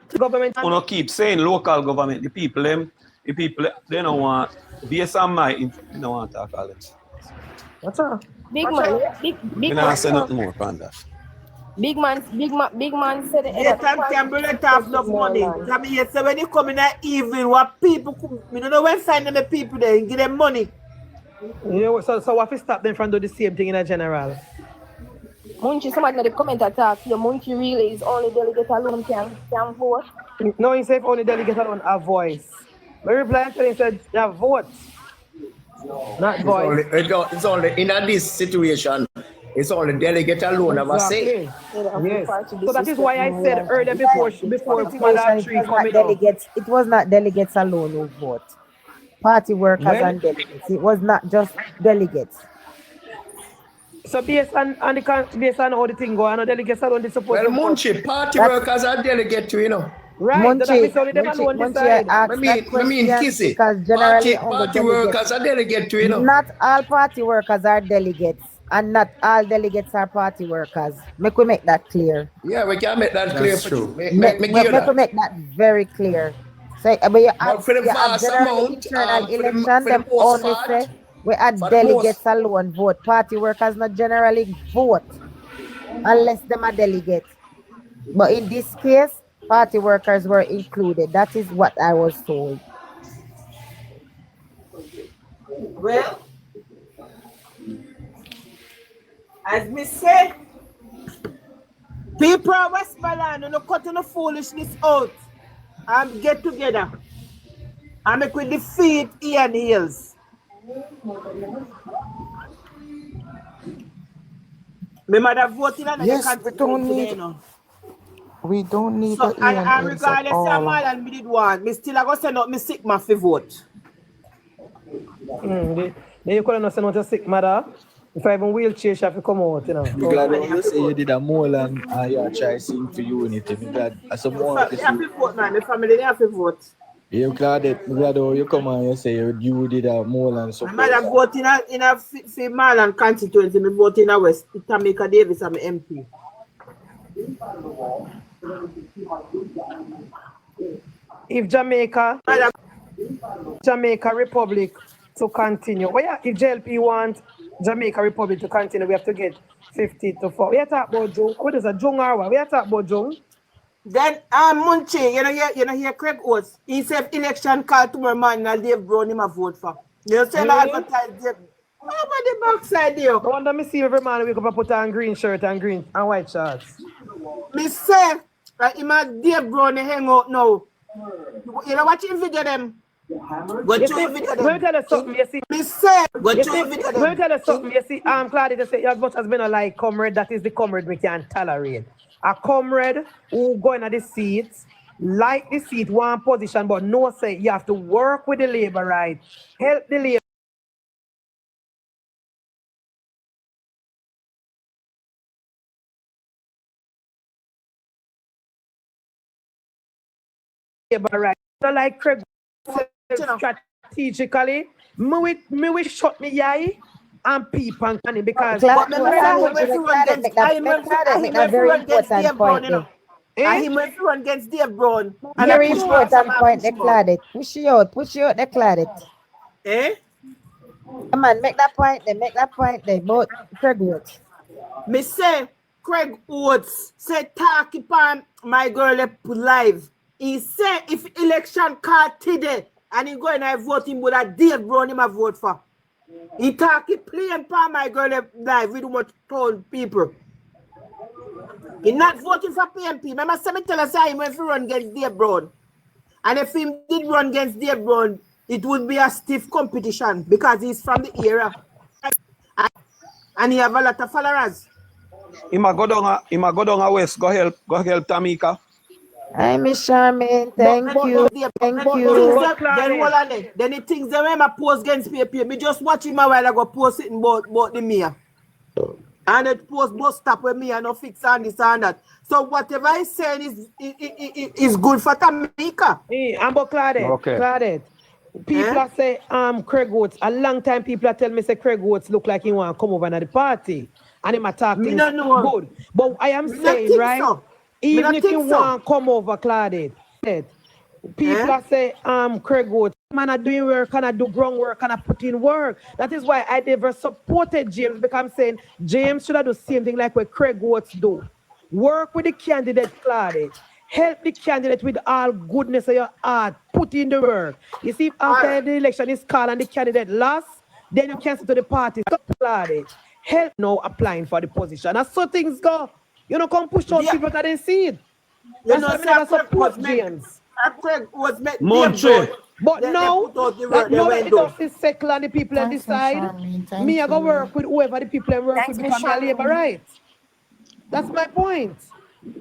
The government I don't keep saying local government, the people they don't want based on my they don't want to talk all it. What's up? Big man, big I man. say nothing more on that. Big man said it. Yeah, time not have enough money. I mean, yes, so when you come in that evening, what people come, you don't know when find them the people there and give them money. You know, so what if we stop them from doing the same thing in a general? Munchie, somebody in the comment attack, your Munchie really is only delegate alone can vote. No, he said only delegate alone have voice. But reply to him said they have vote. Not voice. It's only in this situation. It's only delegate alone have a say. Yes. So that is why I said earlier before Madam Tree coming delegates. It was not delegates alone who vote. Party workers and delegates. It was not just delegates. So based on how the thing go, I know delegates alone they support. Well, MunchieB, party workers are delegate too, you know. Right, MunchieB, I mean, Kissy. Party workers are delegate too, you know. Not all party workers are delegates. And not all delegates are party workers. Make we make that clear. Yeah, we can make that clear. That's true. Make that very clear. So, but you have general internal election, them only say we had delegates alone vote. Party workers not generally vote unless them are delegates. But in this case, party workers were included. That is what I was told. Well, as me say, people of Westmoreland and cutting the foolishness out and get together and make we defeat Ian Hayles. My mother voting on yes, the we don't need so, Ian Hayles regardless of all and me did one, me still I go send out me sick man for vote. Then you couldn't send out a sick mother. If I even wheelchair, she have to come out, you know. I'm glad when you say you did a Morland and you try sing for unity. I'm glad as a more to vote, man. The family they have to vote. I'm glad when you come and you say you did a Morland support. My mother vote in a Morland constituency, me vote in a West. Jamaica Davis, I'm MP. If Jamaica Republic to continue, if JLP want Jamaica Republic to continue, we have to get 50 to 4. We are talking about Jung. What is a Jung or what? We are talking about Jung. Then MunchieB, you know hear Craig Oates. He said election call tomorrow morning and Dave Brown him a vote for. You say that advertise Dave. How about the backside there? I wonder me see every man wake up and put on green shirt and green and white shorts. Me say that him and Dave Brown hang out now. You know watch him video them. Go to video them. Let me tell you something, you see. Me say go to video them. Let me tell you something, you see. I'm glad to say as much as been a like comrade, that is the comrade we can tolerate. A comrade who go in at the seat, like the seat, one position, but no say you have to work with the labor right, help the labor right. So like Craig strategically, me will shut me eye and peep and canny because very important point. And he went through against Dave Brown. Very important point, declared it. Push you out, declared it. Eh? Come on, make that point, they both Craig Oates. Me say, Craig Oates said talk upon my girl live. He said if election card today and he going to vote him with a Dave Brown him a vote for. He talking plain upon my girl live. We do much told people. He not voting for PNP. Remember, me tell us he went to run against Dave Brown. And if he did run against Dave Brown, it would be a stiff competition because he's from the era. And he have a lot of followers. He might go down a west. Go help Tamika. Hi, Miss Charmaine. Thank you. Thank you. Then he thinks they were post against PNP. Me just watch him a while ago post it about the mayor. And it post bus stop with me and no fix and this and that. So whatever he's saying is good for Tamika. I'm about Claudette. Okay. Claudette. People are say Craig Oates. A long time people are telling me say Craig Oates look like he want to come over to the party. And him attack things good. But I am saying, right? So. Even if you want to come over, Claudette. People are say Craig Oates. Man are doing work and I do groundwork and I put in work. That is why I never supported James, because I'm saying James should have do the same thing like what Craig Oates do. Work with the candidate, Claudette. Help the candidate with all goodness of your heart. Put in the work. You see, after the election is called and the candidate lost, then you cancel to the party. Stop, Claudette. Help now applying for the position. That's so things go. You know, come push those people that didn't see it. You know, never support James. Craig was met Munchie. But now it doesn't settle and the people decide. Me, I go work with whoever the people work with become a labor right. That's my point.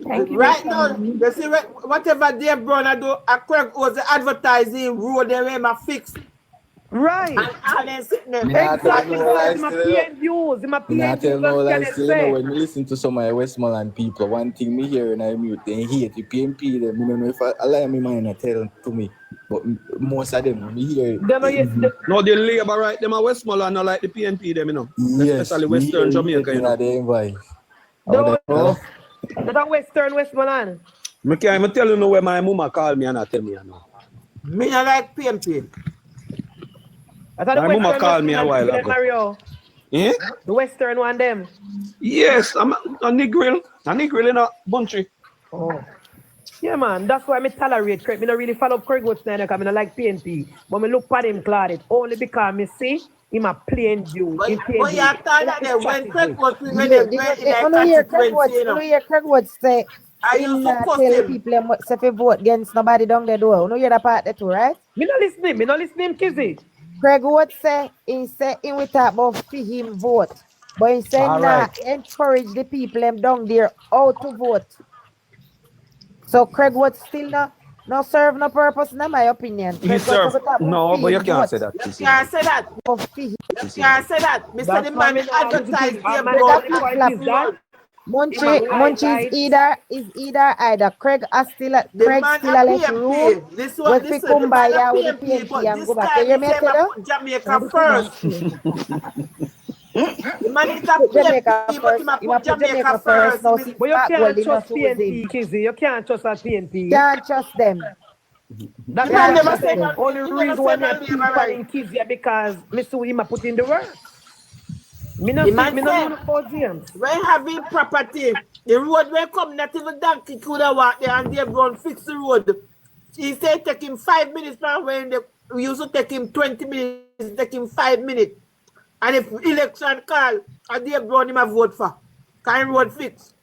Thank you. Right now, you see whatever Dave Brown do, Craig was the advertising rule they were fixed. Right. Exactly. When you listen to some of the Westmoreland people, one thing me hear and I mute, they hate the PNP, them. I don't know if I lie me mind and tell to me, but most of them, me hear it. No, the labor right, them are Westmoreland, not like the PNP, them, you know. Yes, especially Western Jamaica, you know. That Western Westmoreland. I can't tell you know where my mama call me and I tell me, you know. Me I like PNP. My mama called me a while ago. Mario. Yeah? The Western one, them. Yes, I'm a Negril. A Negril in a Bunchie. Oh. Yeah, man. That's why I tolerate Craig. I don't really follow Craig Oates because I don't like PNP. But I look at him, Claudette, only because I see him a plain Jew. But you have to when Craig Oates Craig Oates say, I'm not telling people if you vote against nobody down the door. You know you're the part there too, right? Me not listening, Kizzy. Craig Oates say he will talk about for him vote. But he said not encourage the people them down there how to vote. So Craig Oates still not serve no purpose in my opinion. He serve. No, but you can't say that. You can't say that. You can't say that. Mr. The man advertised Munchie is either Craig still a let rule. When we come by here with the PNP and go back. You hear me? Jamaica first. The man is Jamaica first. Now, but you can't trust PNP, Kizzy. You can't trust that PNP. Can't trust them. That's why I never said that. Only reason why I keep fighting Kizzy because Mr. Him put in the work. Me not know James. When having property, the road will come, not even donkey could have walked there and they've gone fix the road. He said take him 5 minutes now when we used to take him 20 minutes, take him 5 minutes. And if election call, and they've gone him a vote for. Kind road fix.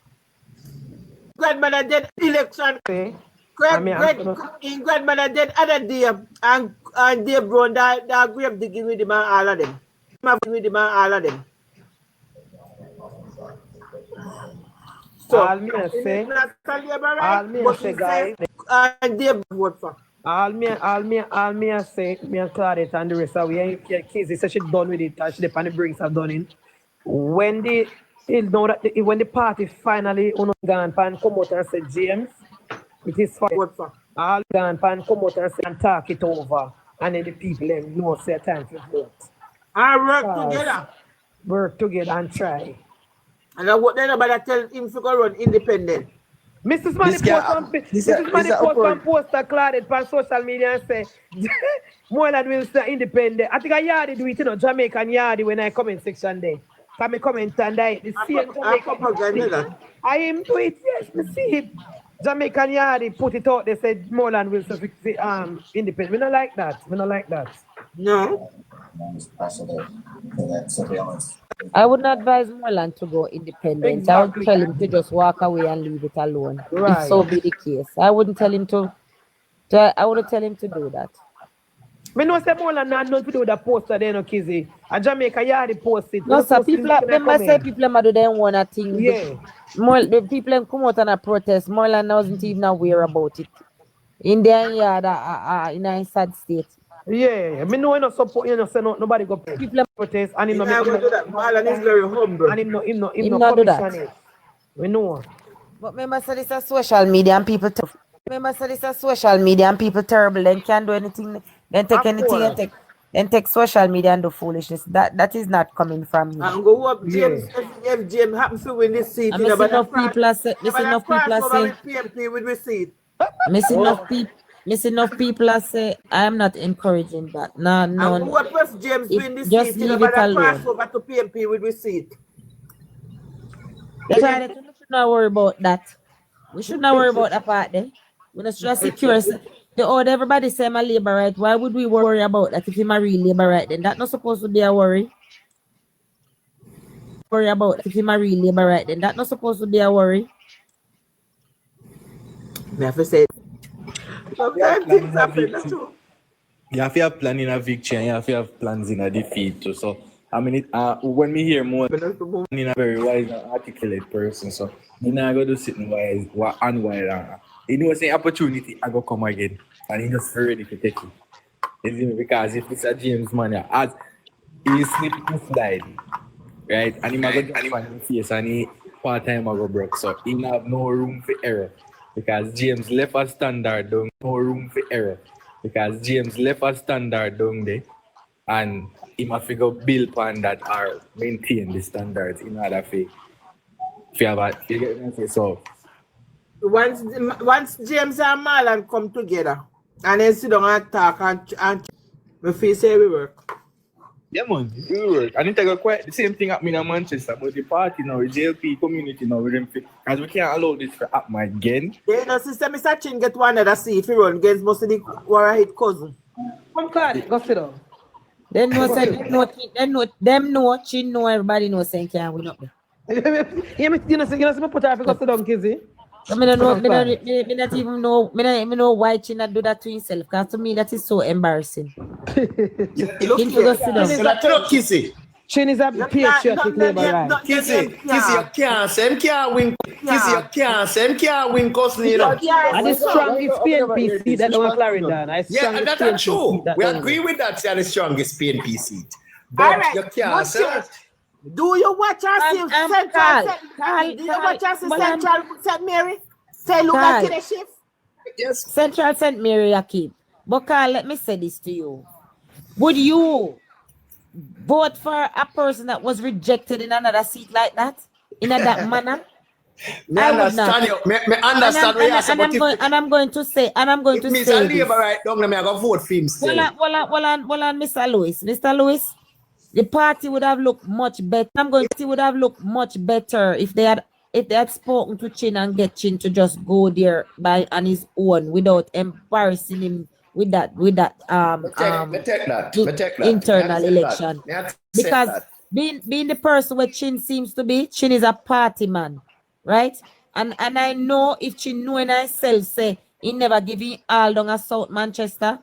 Grandmother did election. Grandmother did other day and they've gone that grave digging with him and all of them. So, all me say, guys, and they vote for. all me say, me and Claudette and the rest of we Kizzy said she done with it and she on the brings have done it. When the party finally gone and come out and say James, it is for all gone and come out and say and talk it over and then the people know say time to vote. And work together and try. And then nobody tell him to go run independent. Mrs. Money post on poster Claudette on social media and say Morland will stay independent. I think I Yardy do it, Jamaican Yardy when I come in section there. Can me comment and the same Jamaican. I am do it, yes, me see it. Jamaican Yardy put it out, they said Morland will fix it independent. We not like that. We not like that. No. I would not advise Morland to go independent. Exactly. I would tell him to just walk away and leave it alone. Right. If so be the case. I wouldn't tell him I wouldn't tell him to do that. Me know say Morland not nothing to do with the poster there, no Kizzy. A Jamaica Yardy post it. No, sir, people do them one thing. Yeah. More the people come out and protest. Morland wasn't even aware about it. In their yard, in a sad state. Yeah, me know no support, say nobody go people protest and him no make do that. Morland is very humble. And him no do that. commission it. We know. But remember, so this is social media and people terrible. They can't do anything. Then take anything and take social media and do foolishness. That is not coming from you. And go up James. If James happens to win this seat, Missing enough people say. PMP with receipt. Missing enough people say. I am not encouraging that. No. And what was James win this just seat? leave it alone. Crossover to PMP with receipt. We should not worry about that. We should not worry about that part there. We just secure. Everybody say my labor right. Why would we worry about that if you're my real labor right? Then that's not supposed to be a worry. Worry about if you're my real labor right? Then that's not supposed to be a worry. I have to say. Sometimes things happen. That's true. You have to have plan in a victory and you have to have plans in a defeat too. So I mean, when we hear more in a very wise and articulate person, so you're not going to sit in wise and while you know, say opportunity, I go come again, and he just ready to take it. Because if it's a James man, as he slip the slide, right, and he might go jump on his face, and he part time I go broke, so he have no room for error. Because James left a standard down, no room for error. Because James left a standard down there, and he must figure build upon that or maintain the standards in order for have a, you get what I say? So once James and Marlon come together and then sit down and talk and we feel say we work. Yeah man, we work. And it go quite the same thing happening in Manchester with the party now, the JLP community now with them because we can't allow this to happen again. Yeah, no, sister Mr. Chin get one other seat if he run against most of the Warahit cousin. Come Claude, go sit down. Them know Chin know everybody knows saying can't win up there. You know, put her go sit down, Kizzy. I not even know why Chin not do that to himself. Because to me that is so embarrassing. Kissy. Chin is a patriotic labor right. Kissy, you can't win custody. And the strongest PNP seat that one Clarendon. Yeah, that's true. We agree with that. The strongest PNP seat. But you can't say. Do you watch us in Central St. Mary? Say look at the shift. Yes. Central St. Mary Akib. But Carl, let me say this to you. Would you vote for a person that was rejected in another seat like that? In that manner? I understand you. I understand what you're saying. And I'm going to say Mr. Labour right down there, I'm going to vote for him still. Well, Mr. Lewis. Mr. Lewis, the party would have looked much better. Would have looked much better if they had spoken to Chin and get Chin to just go there on his own without embarrassing him with that internal election. Because being the person where Chin seems to be, Chin is a party man, right? And I know if Chin knowing himself say he never give him all down at South Manchester.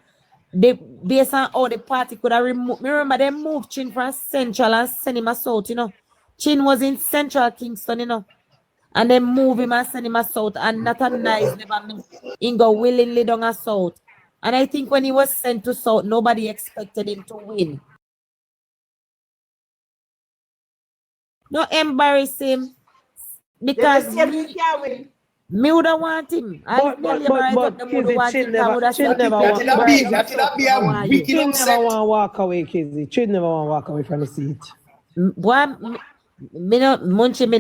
Based on how the party could have removed. Remember, they moved Chin from Central and sent him south, you know. Chin was in Central Kingston, you know. And they moved him and sent him south. And not a nice never mean he go willingly down south. And I think when he was sent to south, nobody expected him to win. Don't embarrass him. Because me would have want him. But Kizzy, Chin never want to walk away, Kizzy. Chin never want to walk away from the seat. Munchie, me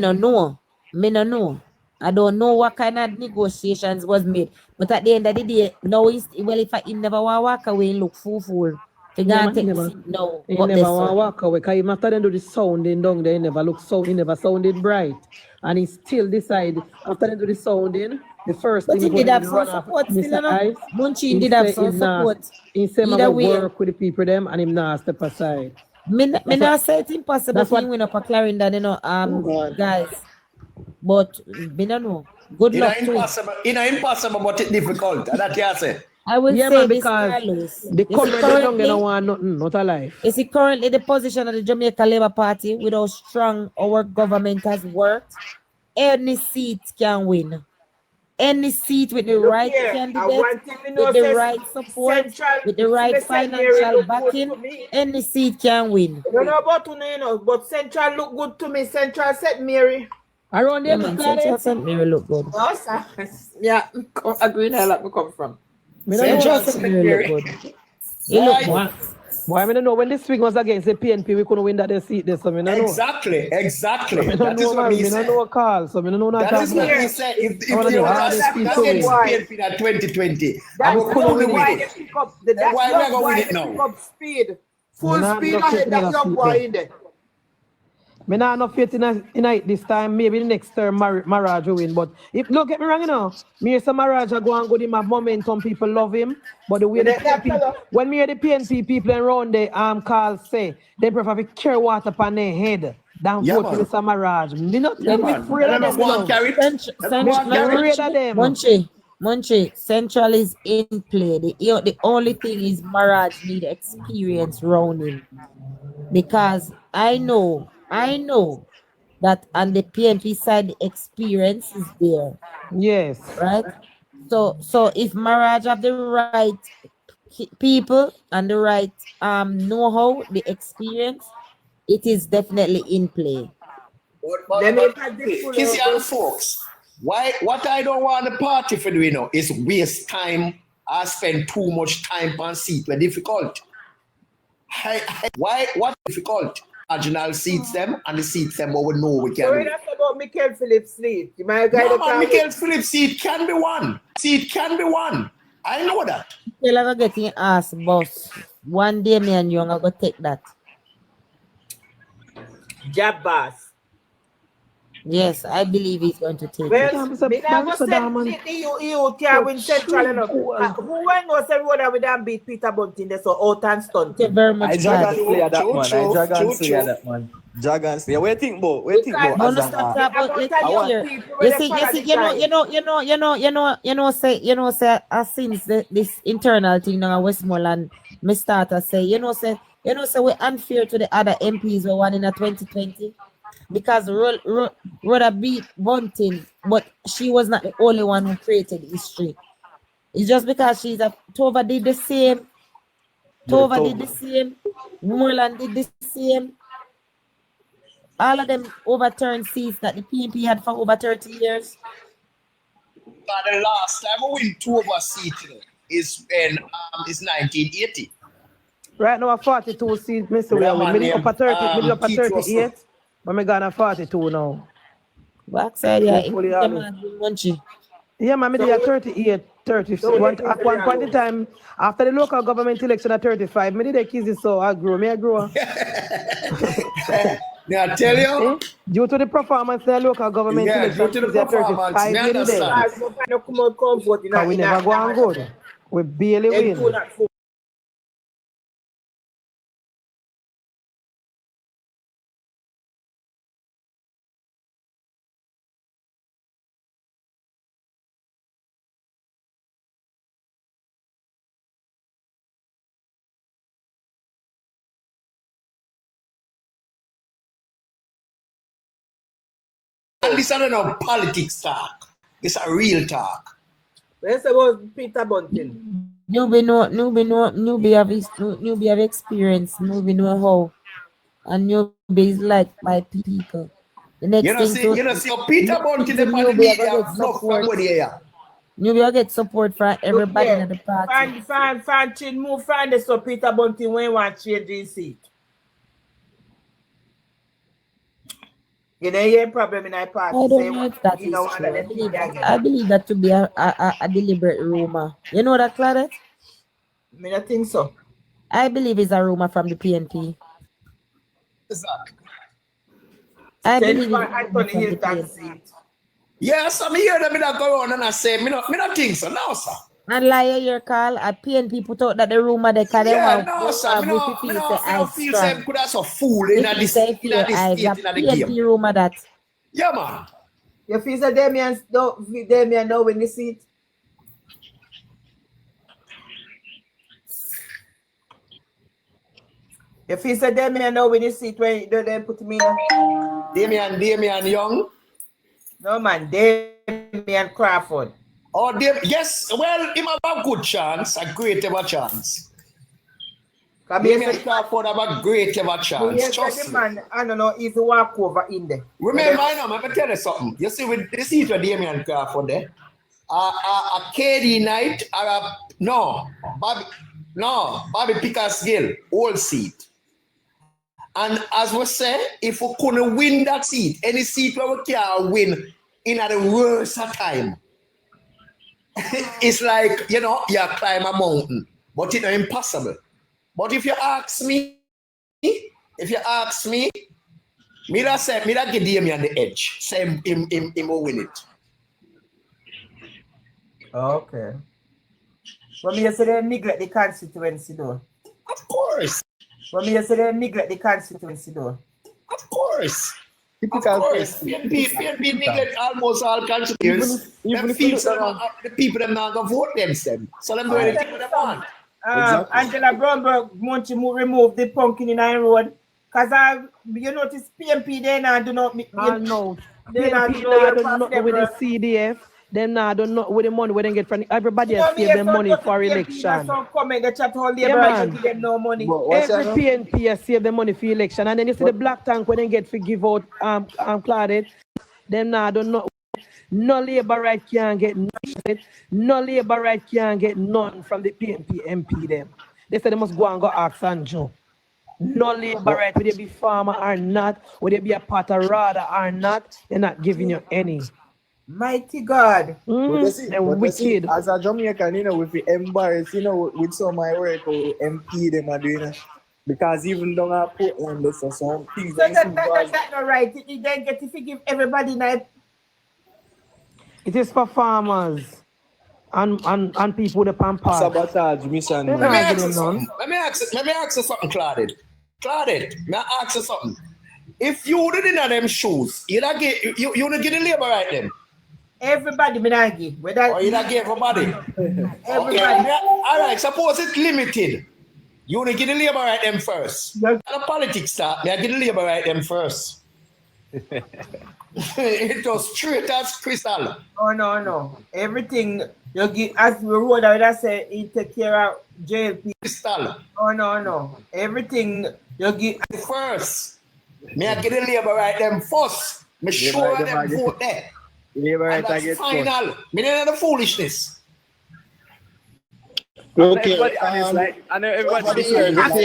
no know. I don't know what kind of negotiations was made. But at the end of the day, now if he never want to walk away and look fool. They Yeah, can't man, take the seat now. he But never this want to walk away because even after them do the sounding down there, he never look sound, he never sounded bright. And he still decide after they do the sounding, the first But thing he before did they do have the some run off support still, Mr. you know. Ice, Munchie he did have say some him not, support. he say I'm Either gonna way, work with the people them and him not step aside. me That's not what, say it's impossible that's for him what, win up a Clarendon, you know, oh God. guys. But me don't know. Good luck to him. It's not impossible, but it's difficult. That's what you say. I will Yeah, say man, this, because Carlos. the You see, comrade them don't currently, want nothing, not a life. you see, currently the position of the Jamaica Labour Party, with how strong our government has worked, any seat can win. Any seat with the Look right here, I candidate, want him to know with the says right support, Central, with the right St. Mary financial look good backing, to me. any seat can win. You know about you know, but Central look good to me. Central St. Mary. Around Yeah, there, man, Mr. Central Alex? St. Mary look good. No, sir. Yeah, agree now that me come from. Me don't know. Central St. Mary look good. He look Why? good. Why I don't know when this swing was against the PNP, we couldn't win that seat there, so me don't know. Exactly. So me don't That is know, what man. he Me don't said. know a call, so me don't know not That is talking what about. he said. If I wanna they know want how to this stop people against win. PNP in 2020, That's we couldn't win why it. they pick up the That's why we are going to win it pick now. up speed. Full Me not speed no faith ahead in that that young seat boy there. in there. Me not no faith in it this time. Maybe the next term Maraj will win. But if don't get me wrong, you know, me hear some Maraj go and go him have momentum. People love him. But the way the PNP, when me hear the PNP people around the call say they prefer to carry water upon their head than Yeah, vote for man. Mr. Maraj. Me not Yeah, me man. afraid of them, you know. Me afraid of them. Munchie, Central is in play. The only thing is Maraj need experience round him. Because I know that on the PNP side, the experience is there. Yes. Right? So if Maraj have the right people and the right know-how, the experience, it is definitely in play. Kissy and folks, what I don't want the party for doing now is waste time or spend too much time on seat. We're difficult. What difficult? Marginal seats them and the seats them what we know we can So win. that's about Michael Phillips' seat. You might guide No, the man, Michael Phillips seat can be won. Seat can be won. I know that. You're gonna get in ass, boss. One day me and you are gonna take that. Jab boss. Yes, I believe he's going to take Well, it. me never said you can win Central enough. Who went was everyone that we done beat Peter Bunting there so out and stunt. Thank you very much. I Dragon Slayer that man. I Dragon Slayer that man. Dragon Slayer. What do you think about? What do you think about? Gonna stop that, but let's hear. You see, since this internal thing now Westmoreland, me start to say, we're unfair to the other MPs who won in a 2020. Because Rhoda beat Bunting, but she was not the only one who created history. It's just because Tova did the same. Tova did the same. Morland did the same. All of them overturned seats that the PNP had for over 30 years. But the last time we win 2 over seats is in is 1980. Right now, 42 seats, Mr. William. Middle up at 30, middle up at 38. But me gonna 42 now. Backside, yeah. Yeah, man, me at 38, 30. At one point in time, after the local government election at 35, me did a kids so I grew. Me I grew. May I tell you? Due to the performance in the local government election, due to the performance, me understand. We never go on good. We barely win. And this is not politics talk. It's a real talk. Where's about Peter Bunting? Newbie have experience, newbie know how. And newbie is like my people. The next Peter Bunting the media enough from where they are. Newbie will get support from everybody in the party. Find the so Peter Bunting when you want to change his seat. You know, you have a problem in our party. I don't know if that is true. I believe that to be a deliberate rumor. You know that, Claudette? I don't think so. I believe it's a rumor from the PNP. I believe it's a rumor from the PNP. Yes, I'm here. I go on and I say, me not think so. No, sir. And lie your call at PNP put out that the rumor they can no, sir. Me no feel say could have a fool in this state in the game. PNP rumor that. Yeah, man. You feel say Damien know when you see it? You feel say Damien know when you see it when they put me in? Damien Young? No, man. Damien Crawford. Oh, yes. Well, he have a good chance, a great ever chance. Damien Crawford have a great ever chance. Trust me. Man, I don't know, he's a walkover in there. Remember, I'm going to tell you something. You see, with the seat of Damien Crawford there, a KD Knight, Bobby Pickersgill, old seat. And as we say, if we couldn't win that seat, any seat where we can win in the worst time, it's like, you climb a mountain, but it's impossible. But if you ask me, me that give Damien the edge. Say him will win it. Okay. When you say they neglect the constituency though? Of course. When you say they neglect the constituency though? Of course. PNP neglect almost all constituencies. The people them not going to vote themselves. So them do anything what they want. Exactly. Angela Brownberg want to remove the pumpkin in our road. Because you notice PNP they now do not no. PNP now do not with the CDF. Them now do not with the money we don't get from everybody else give them money for election. They chat all labor give them no money. Every PNP has saved them money for election. And then you see the black tank when they get to give out Claudette. Them now do not. No labor right can get nothing. No labor right can get none from the PNP MP them. They said they must go and go ask Sanjo. No labor right, whether they be farmer or not, whether they be a potter rather or not, they're not giving you any. Mighty God. And wicked. As a Jamaican, with the embarrassed, with some of my work, MP them are doing because even though I put on this or some things. So that's not right. You then get to forgive everybody now. It is for farmers and people with the pampas. Sabotage mission. Let me ask you something, Claudette. Claudette, may I ask you something? If you didn't have them shoes, you don't get the labor right then. Everybody may not give. Or you don't give everybody. Everybody. Okay. All right, suppose it's limited. You want to get the labor right them first. The politics start, may I get the labor right them first. It was straight as crystal. Oh no. Everything you give as we road I say he take care of JLP. Crystal. Oh no. Everything you give first. May I get the labor right them first. Me sure them vote there. Labor right I get final. Me need the foolishness. Okay.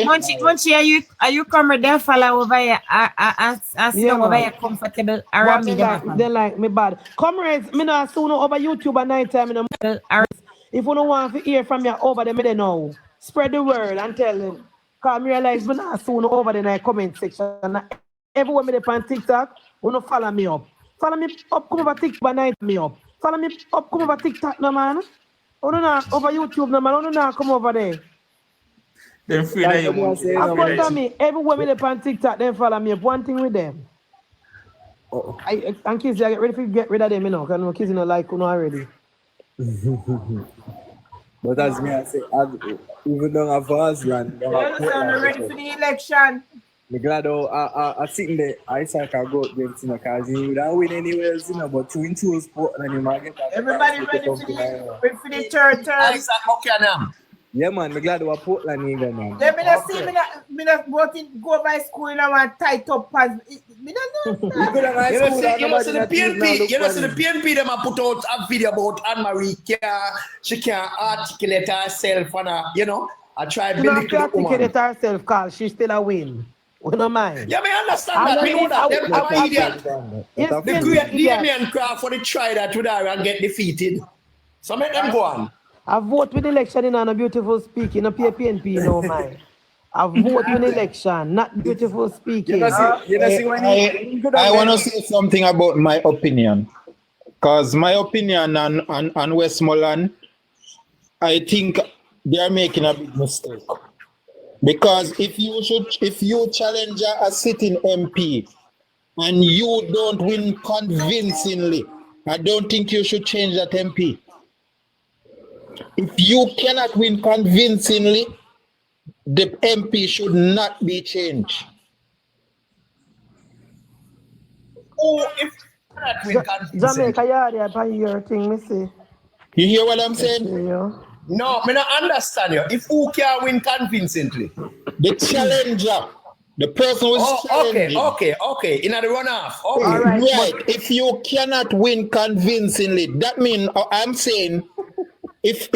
Munchie, are you coming there follow over here and over here comfortable around me? They like me bad. Comrades, me not soon over YouTube at night time. If you don't want to hear from me over them, they know. Spread the word and tell them. Because I realize me not soon over the night comment section. Everyone me on TikTok, you don't follow me up. Follow me up, come over TikTok night me up. Follow me up, come over TikTok, no man. Oh no, over YouTube, no man. Oh no, come over there. Then free that you want. Tell me, everywhere me on TikTok, then follow me up. One thing with them. And kids, I get ready to get rid of them, because no kids don't like you already. But as me I say, even though I've land, I'm ready for the election. I'm glad I sitting there, I say I can go against because you don't win anywhere else, but to win two sport and you might get that. Everybody ready for the third term. Yeah, man, I'm glad we Portland again, man. Let me not see me not go by school and I want tight up pants. Me don't know. You know, the PNP them have put out a video about Anne-Marie. She can't articulate herself and I try to build the woman. Articulate herself, Carl. She still a win. We don't mind. Yeah, me understand that. We know that. Them are idiot. The great Damien Crawford try that with her and get defeated. So make them go on. I vote with election in a beautiful speaking, a PNP, no mind. A vote in election, not beautiful speaking. I want to say something about my opinion. Because my opinion on Westmoreland, I think they are making a big mistake. Because if you challenge a sitting MP and you don't win convincingly, I don't think you should change that MP. If you cannot win convincingly, the MP should not be changed. Oh, if you cannot win convincingly. Jamaica, yeah, your thing, me see. You hear what I'm saying? No, I don't understand you. If who can win convincingly? The challenger. The person who's challenging. Okay. In the runoff. Okay. All right. If you cannot win convincingly, that means I'm saying if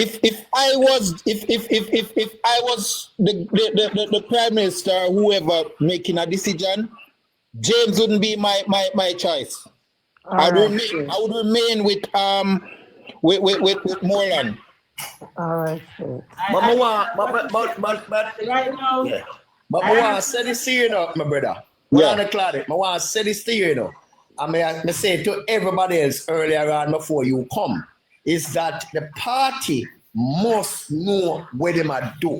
I was the prime minister or whoever making a decision, James wouldn't be my choice. I would remain with Morland. All right. But right now. Yeah. But I want to say this to you, my brother. I want to say this to you, I mean, I say to everybody else earlier on before you come, is that the party must know what they might do.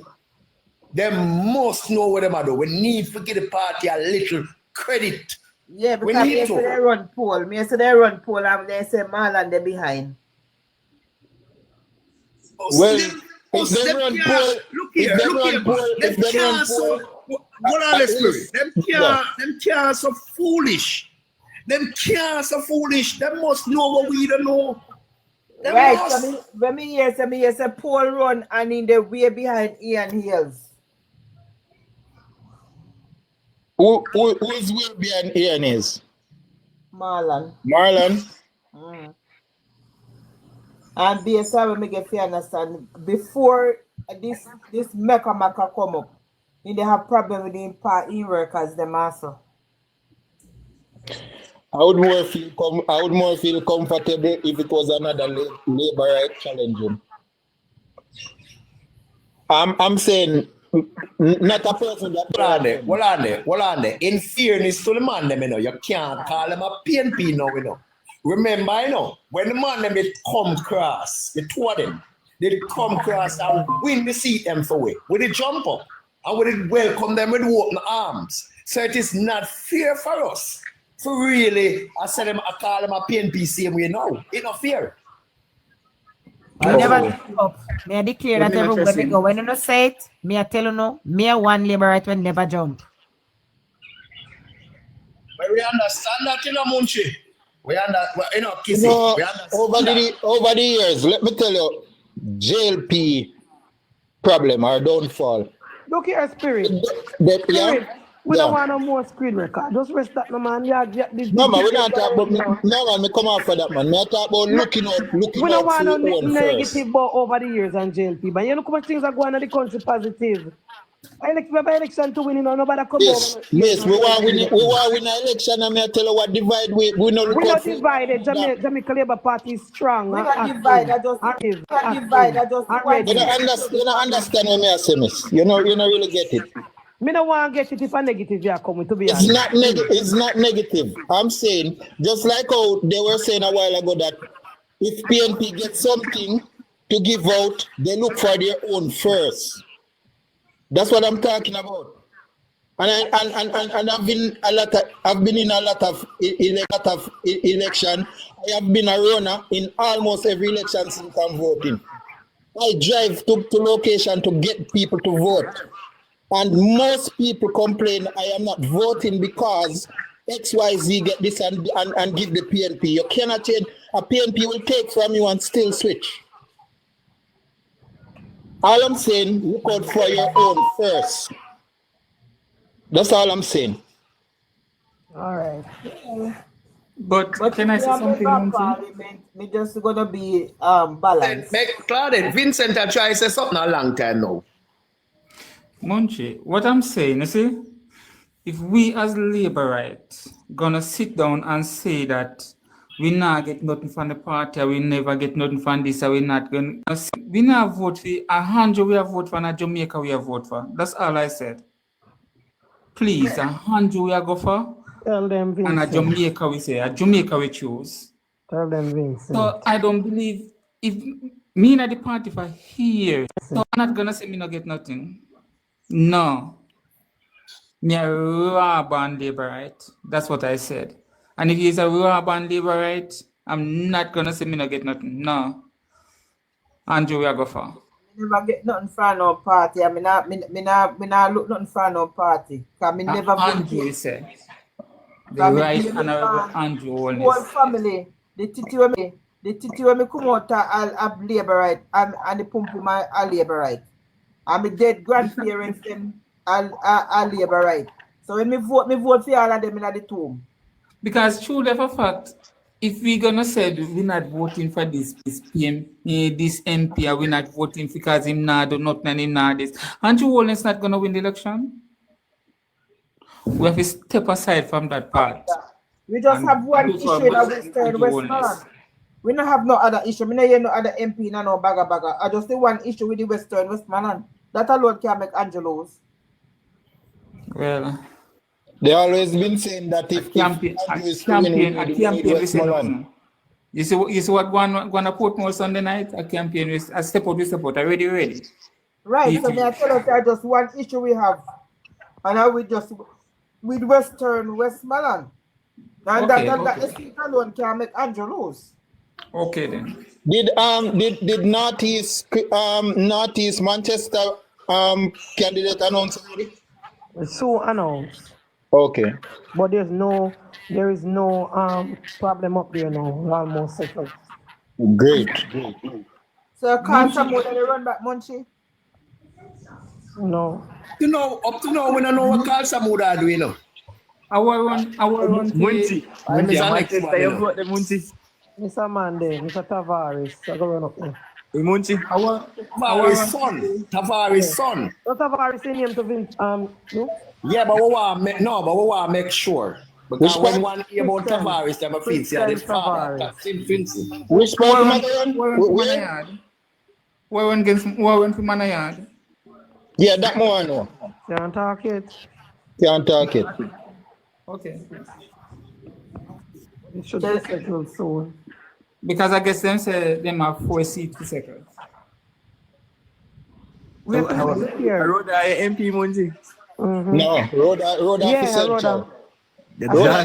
They must know what they might do. We need to give the party a little credit. Yeah, because they say they run poll. And they say Morland they behind. Well, if they run poll, if they run poll, what are the spirit? Them can't so foolish. Them must know what we don't know. Right. So when me hear say poll run and in the way behind Ian Hayles. Who is way behind Ian is? Morland. And based on me get to understand, before this Mecca come up, they have problem with the party workers them also. I would more feel comfortable if it was another labor right challenging. I'm saying not a person that. Hold on there. In fairness to the man, you can't call them a PNP now, Remember, when the man them come across, the two of them, they come across and win the seat them for way. With the jump up and with it welcome them with open arms. So it is not fair for us to really I call them a PNP same way now. It's not fair. I never give up. May I declare that everywhere we go. When you say it, me I tell you no, me a one labor right when never jump. But we understand that, Munchie. We understand, Kissy. We understand over the years, let me tell you, JLP problem or downfall. Look here, Spirit. We don't want no more screen record. Just rest that, man. No, man, we don't talk about no, man, me come out for that, man. Me talk about looking out. We don't want no negative about over the years on JLP. But you know how much things are going on in the country positive. We have an election to win, nobody come over. Yes, we want win an election, and I tell you what divide we not look. We're not divided. Jamaica Labour Party is strong. We're not divided. You don't understand what I say, miss. You don't really get it. Me don't want to get it if a negative you are coming, to be honest. It's not negative. I'm saying, just like how they were saying a while ago that if PNP gets something to give out, they look for their own first. That's what I'm talking about. And I've been in a lot of election. I have been a runner in almost every election since I'm voting. I drive to location to get people to vote. And most people complain I am not voting because XYZ get this and give the PNP. You cannot change. A PNP will take from you and still switch. All I'm saying, look out for your own first. That's all I'm saying. All right. But can I say something? Me just gonna be balanced. Claudette, Vincent I try to say something a long time now. Munchie, what I'm saying, you see, if we as labor rights gonna sit down and say that we not get nothing from the party, we never get nothing from this, we not going to... We not vote for 100, we have vote for, and Jamaica we have vote for. That's all I said. Please, 100 we are go for, Tell them, Vincent. and a Jamaica we say, a Jamaica we choose. Tell them, Vincent. So I don't believe, if me and the party for here, so I'm not going to say me not get nothing. No. Me a raw band laborite. That's what I said. And if he's a raw band laborite, I'm not gonna say me not get nothing. No. Andrew, we are go for. Never get nothing from no party. I mean, I look nothing from no party. Cause me never Andrew said. The right honorable Andrew Holness. Whole family, the titi when me come out a laborite and the pump my a laborite. And my dead grandparents them a laborite. So when me vote for all of them in the tomb. Because truly for fact, if we're gonna say we're not voting for this PM, this MP, or we're not voting because him not do nothing and him not this, Andrew Holness not gonna win the election. We have to step aside from that part. We just have one issue in the Western Westmoreland. We don't have no other issue. We don't hear no other MP, no bagger. I just see one issue with the Western Westmoreland. That alone can make Angelos. Well, they always been saying that if campaign, you see what gonna put more Sunday night? A campaign with a step out with support. Already ready. Right. So I tell us that just one issue we have, and now we just with Western Westmoreland, and that seat alone can make Angelos. Okay then. Did Northeast Manchester candidate announce already? So announced. Okay. But there is no problem up there now. Almost settled. Great. So can't someone run back Munchie? No. Up to now, we don't know what Carl Samuda do, you know. Our run Munchie. Munchie. Mr. Mande, Mr. Tavares, I go run up there. Munchie. Tavares' son. Tavares' son. So Tavares in him to win, no? Yeah, but we want to make sure. Because when one hear about Tavares, I'm afraid this father. Which part? Where went from Manayard? Yeah, that more I know. Can't talk it. Can't talk it. Okay. It should be settled soon. Because I guess them say them have 4 seats to settle. We have to be here. Rhoda MP Munchie. No, Rhoda Yeah, Central. Rhoda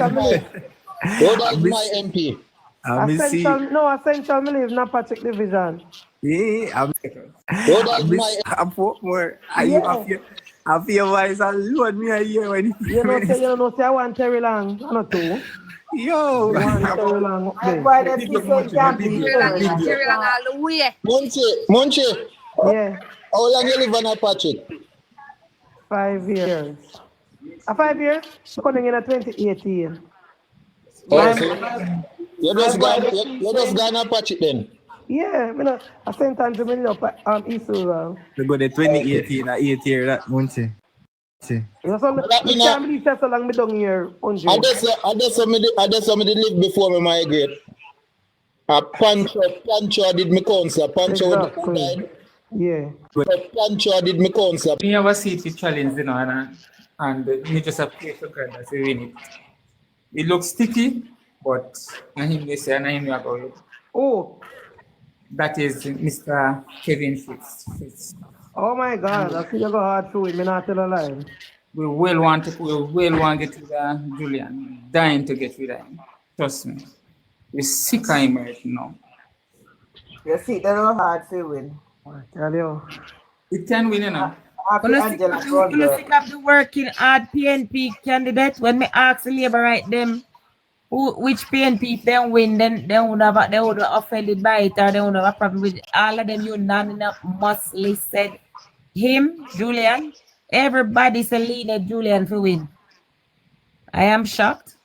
is my MP. Essential me live not Patrick Division. Yeah, I'm more. I feel voice alone me a year when you know, say I want Terry Long, I not two. Yo, Terry Long up there. Why they say can't be Terry Long all the way. Munchie. Yeah. How long you live on Patrick? 5 years. 5 years? Coming in 2018. Oh, so you just gone on Patrick then? Yeah, I sent time to me up East Rural. We go to 2018, 8 year that Munchie. You can't believe that so long me down here. I just saw me live before me migrate. Pancho did me counsel. Pancho died. Yeah. Pancho did me counsel. We have a seat to challenge, you know, and we just have to play for God as we win it. It looks sticky, but I him they say, and I him you about it. Oh. That is Mr. Kevin Fitz. Oh my God, I feel you go hard through it, me not tell a lie. We will want to get rid of Julian. Dying to get rid of him. Trust me. We're sick of him right now. You see, they're not hard to win. Tell you. It can win, you know. Gonna stick up the working hard PNP candidate. When me ask the Labour right them which PNP if they win, then they would have offended by it, or they would have a problem with all of them unanimously said him, Julian. Everybody said leader Julian to win. I am shocked.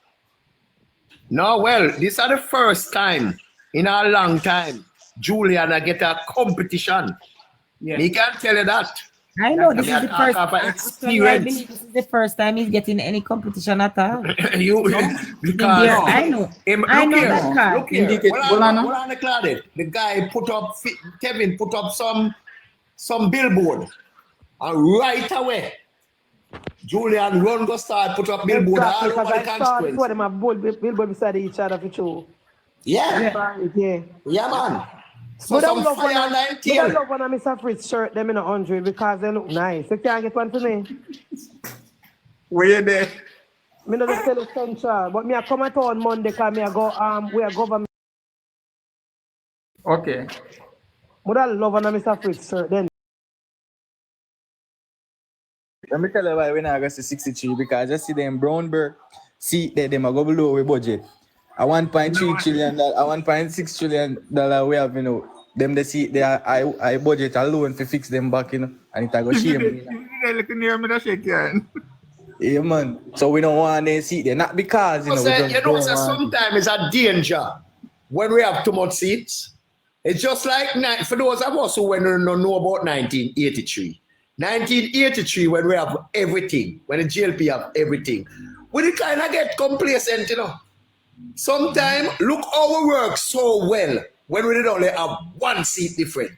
No, well, this is the first time in a long time Julian get a competition. Yeah. Me can tell you that. I know this is the first. Of Actually, I believe this is the first time he's getting any competition at all. Because I know. I know that car. Look here. Hold on the Claudette. The guy put up, Kevin put up some billboard, and right away, Julian run go start put up billboard all over the constituency. What them have billboard beside each other for sure. Yeah, man. So But I some love fire when I 19. love when I Mr. Fritz shirt them in 100 because they look nice. You can't get one for me. Where you there? Me not just tell you central, but me I come at on Monday because me I go we are government. Okay. But I love when I Mr. Fritz shirt then. Let me tell you why when I go to 63 because I just see them Brownberg see that them are go below with budget. A 1.3 trillion, a 1.6 trillion dollar we have, you know. Them they see they are I budget alone to fix them back, you know, and it a go shame. They look near me that shake yan. Yeah, man. So we don't want to see there, not because you know. Sometimes it's a danger when we have too much seats. It's just like for those of us who don't know about 1983. 1983, when we have everything, when the JLP have everything, we kind of get complacent, you know. Sometimes look how we work so well when we only have one seat different.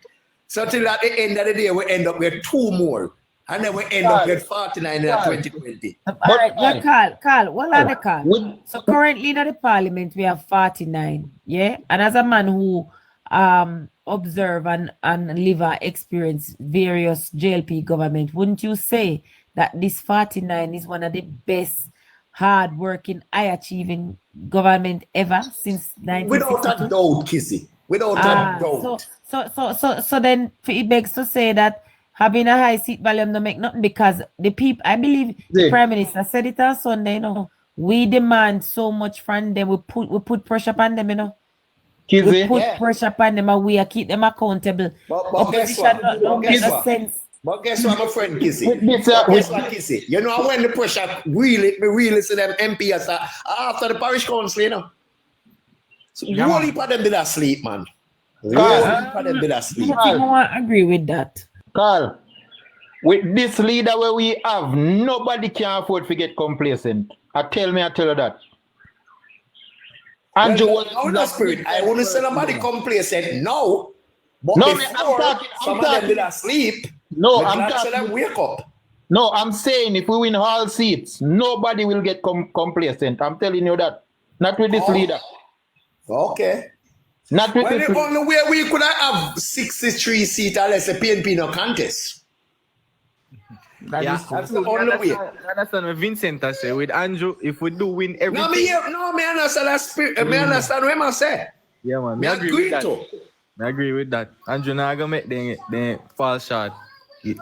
So till at the end of the day, we end up with 2 more. And then we end up with 49 in 2020. All right, yeah, Carl, what are the Carl? So currently in the parliament, we have 49, yeah? And as a man who observe and live and experience various JLP government, wouldn't you say that this 49 is one of the best hard-working, high-achieving government ever since 1962? Without a doubt, Kissy. Without a doubt. So then it begs to say that having a high seat volume don't make nothing because the people, I believe the Prime Minister said it on Sunday, you know, we demand so much from them, we put pressure upon them, you know. Kizzy? We put pressure upon them and we keep them accountable. But guess what? But guess what, my friend Kissy? Guess what, Kissy? You know when the pressure really see them MPs after the parish council, you know. So Yeah, really for them did that sleep, man. Really for them did that sleep. I agree with that. Carl, with this leader where we have, nobody can afford to get complacent. I tell you that. Andrew, well, spirit. I want to say somebody complacent now. But no, before, some of them did asleep. No, I'm talking them wake up. No, I'm saying if we win all seats, nobody will get complacent. I'm telling you that. Not with this leader. Okay. Not with well, this the only way we could have 63 seats unless the PNP no contest. That's the only way. That's what Vincent has said. With Andrew, if we do win everything. Me understand that spirit. Me understand what I say. Yeah, man. Me agree with that. I agree with that. Andrew not gonna make the fall shot. If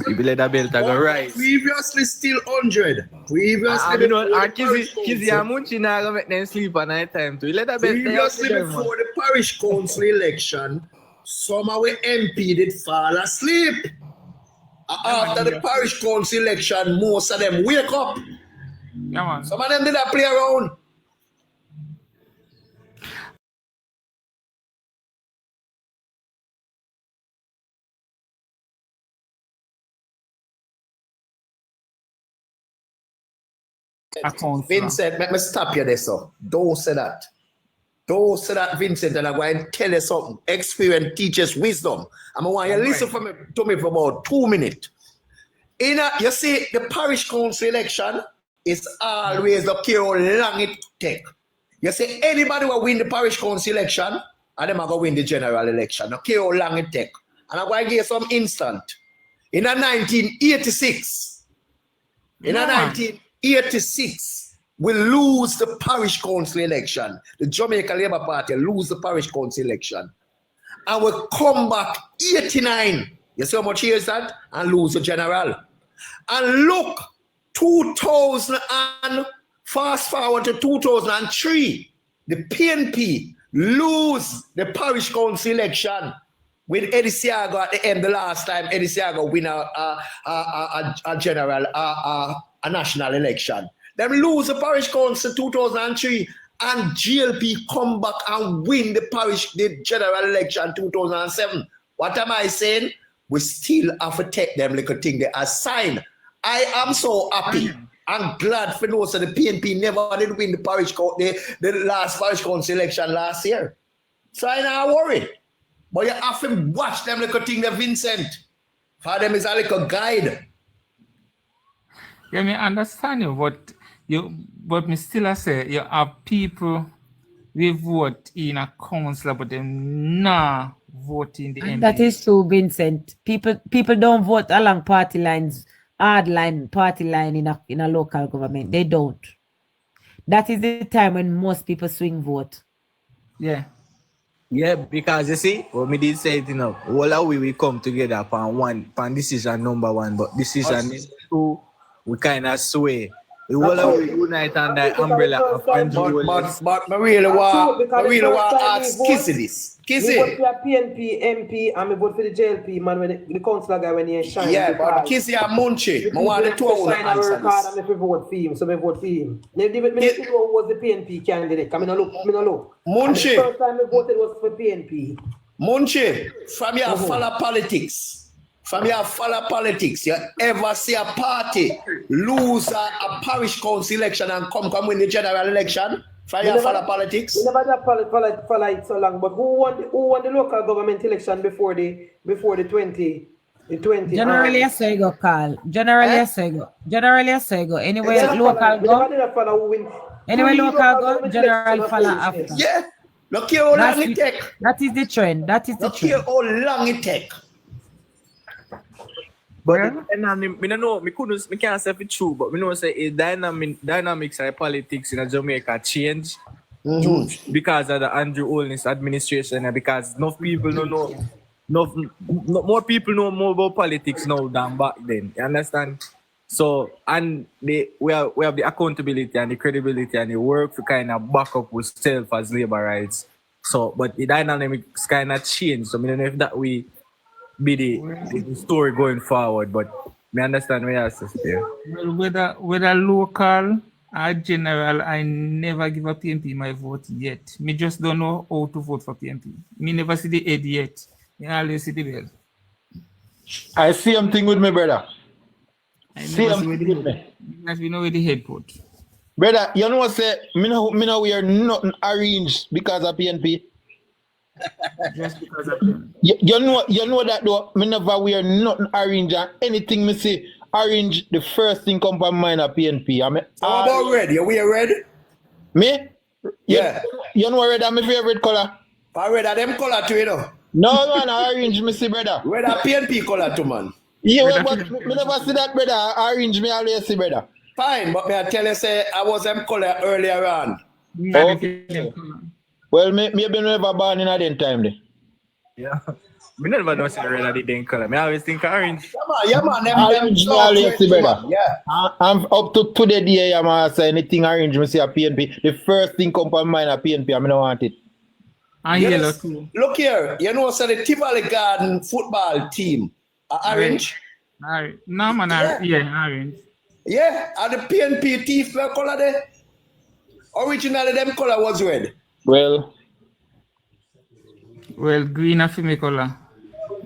you let that belt go right. Previously still 100. Previously Kizzy and Munchie not gonna make them sleep at night time too. Let that belt previously before the parish council election, some of our MP did fall asleep. After the parish council election, most of them wake up. Yeah, man. Some of them did not play around. Vincent, let me stop you there, so. Don't say that. Don't say that, Vincent, and I'm going to tell you something. Experience teaches wisdom. I want you to listen to me for about 2 minutes. You see, the parish council election is always the care how long it take. You see, anybody will win the parish council election, and them are going to win the general election. No care how long it take. And I'm going to give you some instant. In 1986, we lose the parish council election. The Jamaica Labour Party lose the parish council election. And we come back 89. You see how much years that? And lose the general. And look, 2000 and fast forward to 2003, the PNP lose the parish council election with Eddie Siago at the end the last time. Eddie Siago win a general, a national election. Then lose the parish council 2003 and JLP come back and win the general election 2007. What am I saying? we still have to take them little thing they assign. I am so happy. I'm glad for those that the PNP never did win the parish the last parish council election last year. So I'm not worried. But you have to watch them little thing, the Vincent. For them is a little guide. Yeah, me understand you, but me still I say you have people we vote in a council, but them nah vote in the MP. That is true, Vincent. People don't vote along party lines, party line in a local government. They don't. That is the time when most people swing vote. Yeah. Yeah, because you see, what me did say it, all our we come together upon decision number one, but decision two, we kind of sway. We all our we unite under the umbrella of Andrew. But I really want to ask Kissy this. Kissy. I vote for a PNP MP and I vote for the JLP man when the councillor guy when he shine. Yeah, but Kissy and Munchie, I want the two of them answer this. And if I vote for him, so I vote for him. Me was the PNP candidate. I mean, look. Munchie. The first time I voted was for PNP. Munchie, from your follow politics. You ever see a party lose a parish council election and come win the general election? From your follow politics? We never did follow it so long, but who won the local government election before the 20? Generally, I say go, Carl. Generally, I say go. Anyway, local go. Anyway, local go. General follow after. Yeah. Look here how long it take. That is the trend. Look here how long it take. But me can't say it's true, but we know say dynamics of politics in Jamaica change because of the Andrew Holness administration and because enough people don't know more people know more about politics now than back then. You understand? So and we have the accountability and the credibility and the work to kind of back up with self as labor rights. So but the dynamics kind of change. So I don't know if that we be the story going forward, but me understand where you say. Well, whether local or general, I never give a PNP my vote yet. Me just don't know how to vote for PNP. Me never see the head yet. Me always see the bell. I see something with me, brother. See something with me. Because we know where the head put. Brother, you know what say? Me know we are nothing arranged because of PNP. Just because of him. You know that though, me never wear nothing orange and anything me see orange, the first thing come to mind of PNP. I mean, how about red? You wear red? Me? Yeah. You know red is my favorite color? Red are them color too, you know? No, man, orange me see, brother. Red are PNP color too, man. Yeah, but me never see that, brother. Orange me always see, brother. Fine, but me I tell you, say, I was them color earlier on. Okay. Well, maybe never born in a den time then. Yeah. Me never know say red are the den color. Me always think orange. Yeah, man. Orange me always see, brother. Yeah. I'm up to today, yeah, man. Say anything orange, me see a PNP. The first thing come to mind a PNP, I don't want it. And yellow too. Look here, you know, so the Tivoli Garden football team are orange. Orange. No, man, orange. Yeah, and the PNP teeth color there. Originally, them color was red. Well, green and female color.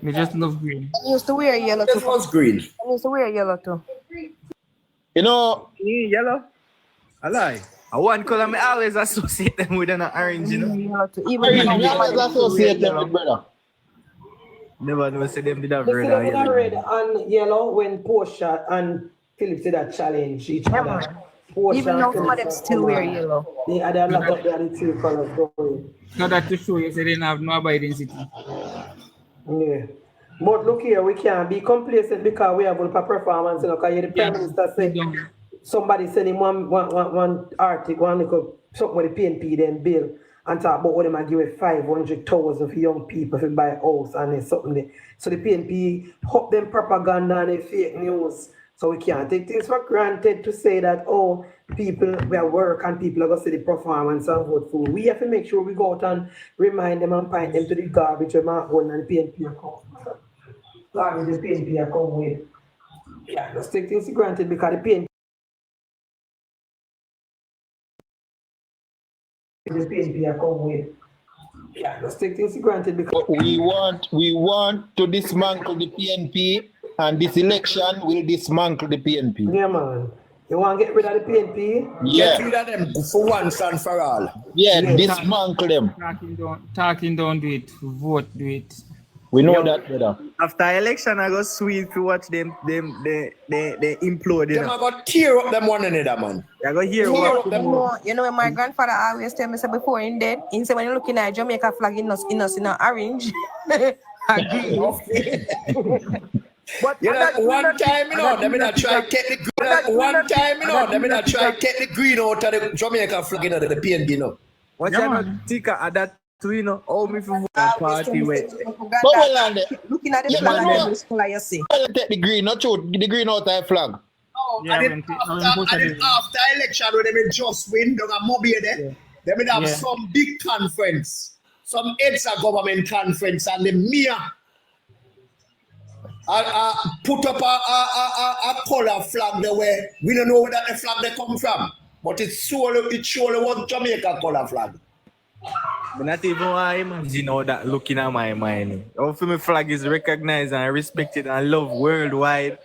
We just love green. I used to wear yellow too. This was green. I used to wear yellow too. You know, yellow. I lie. One color me always associate them with an orange, you know. Yellow too. I always associate them with brother. Never see them did have They red see or them yellow. red and yellow when Portia and Philip did that challenge each other. Even though some of them still wear yellow. They had a lot of the other two colors going. Now that to show you, say they didn't have no identity. Yeah. But look here, we can't be complacent because we have a performance. You know, because the Prime Minister said somebody send him one article, one little something with the PNP then bill and talk about what they might give it 500,000 for young people to buy a house and then something there. So the PNP hope them propaganda and fake news. So we can't take things for granted to say that, oh, people will work and people are going to see the performance and vote for. We have to make sure we go out and remind them and point them to the garbage we might hold and the PNP account. Garbage the PNP account with. Yeah, let's take things for granted because the PNP account with. Yeah, let's take things for granted because we want to dismantle the PNP, and this election will dismantle the PNP. Yeah, man. You want to get rid of the PNP? Yeah. Get rid of them for once and for all. Yeah, dismantle them. Talking don't do it. Vote do it. We know that, brother. After election, I go sweet to watch them they implode. Them I got tear up them one another, man. I go hear what. You know, my grandfather always tell me, say before he dead, he said when you're looking at Jamaica flag in us in orange. But you know, one time, you know, them in a try take the green. One time, you know, them in a try take the green out of the Jamaica flag, you know, the PNP, you know. What's your ticker at that? You know, all me for party with. Looking at the flag, you see. Take the green, not true. The green out of the flag. And then after election, when they will just win, they're going to mobile there. They will have some big conference, some heads of government conference, and the Mia put up a color flag there where we don't know where that the flag they come from, but it surely was Jamaica color flag. But not even I imagine how that looking at my mind. How my flag is recognized and respected and loved worldwide.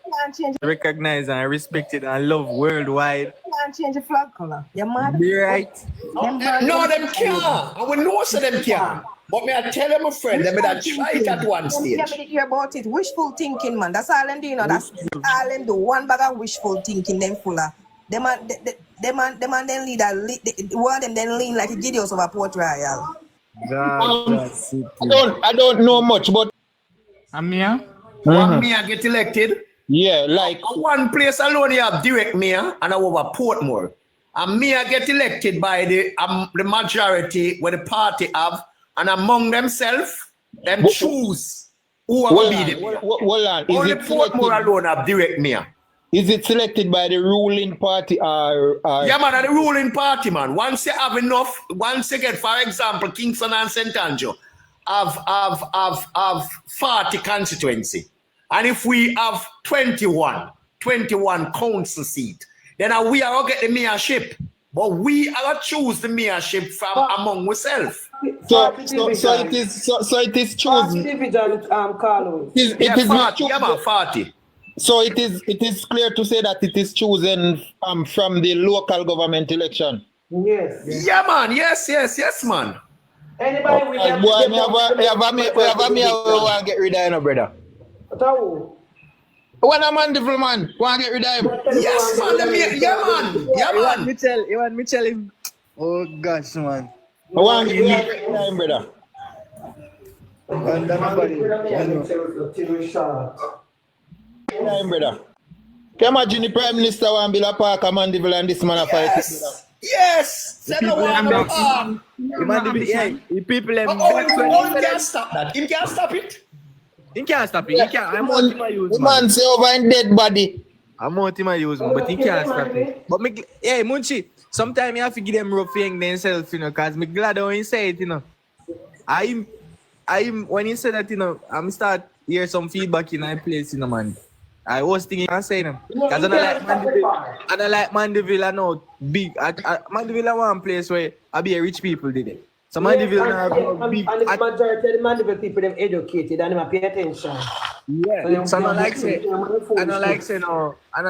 Recognized and respected and loved worldwide. You can't change the flag color. You're mad. Be right. No, them can't. And we know so them can't. But me I tell them, my friend, them that try it at one stage. Yeah, but hear about it. Wishful thinking, man. That's all them do, you know. That's all them do. One bag of wishful thinking, them full of. Them man then lead one of them then lean like a Gideos over Port Royal. I don't know much, but Amia? One Mia get elected. Yeah, like one place alone you have direct Mia and over Portmore. And Mia get elected by the majority where the party have, and among themselves, them choose who will be the mayor. Only Portmore alone have direct Mia. Is it selected by the ruling party or Yeah, man, the ruling party, man. Once you have enough, once you get, for example, Kingston and St. Andrew have 40 constituency. And if we have 21 council seat, then we are going to get the mayorship. But we are going to choose the mayorship from among ourselves. So it is chosen. It is not 40. So it is clear to say that it is chosen from the local government election. Yes. Yeah, man. Yes, man. Anybody we have to get rid of him, brother. When a man devil man, want to get rid of him. Yes, man. Yeah, man. You want me tell him? Oh gosh, man. I want to get rid of him, brother. Brother. Can you imagine the Prime Minister want to build a park and Mandeville and this man a fight? Yes! Say no one of people can't stop that. He can't stop it. He can't stop it. He can't. I'm out my use. The man say over in dead body. I'm out my use, but he can't stop it. But me, hey, Munchie, sometimes you have to give them rough thing themselves, you know, because me glad when you say it, you know. I when you say that, you know, I'm start hear some feedback in my place, you know, man. I was thinking and saying them. Because I don't like Mandeville, I know big. Mandeville is one place where I be a rich people did it. So Mandeville now big. And the majority of the Mandeville people them educated and they pay attention. Yeah. So I don't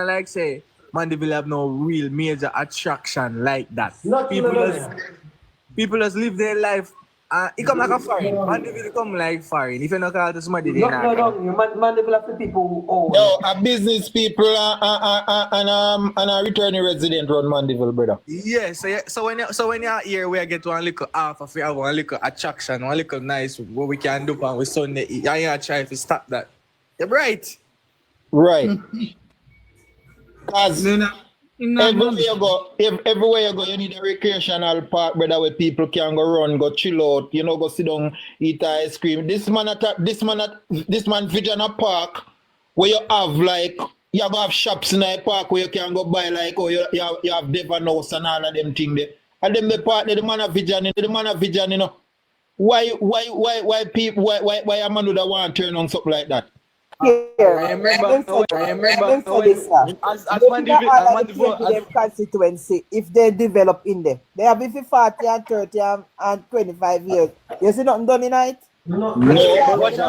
like say Mandeville have no real major attraction like that. People just live their life. It come like a foreign. Mandeville come like foreign. If you don't call it somebody, they no. Mandeville have the people who own. No, a business people and a returning resident run Mandeville, brother. Yes. So when you're here, we get one little half of it, one little attraction, one little nice what we can do on with Sunday. You try to stop that. You're right. Right. Because everywhere you go, you need a recreational park, brother, where people can go run, go chill out, you know, go sit down, eat ice cream. This man vision a park where you have like you have shops in a park where you can go buy like you have Devon House and all of them things there. And then the part the man of vision, you know. Why a man would want to turn on something like that? Constituency, if they develop in there, they have been 40 and 30 and 25 years. You see nothing done in it? No, but as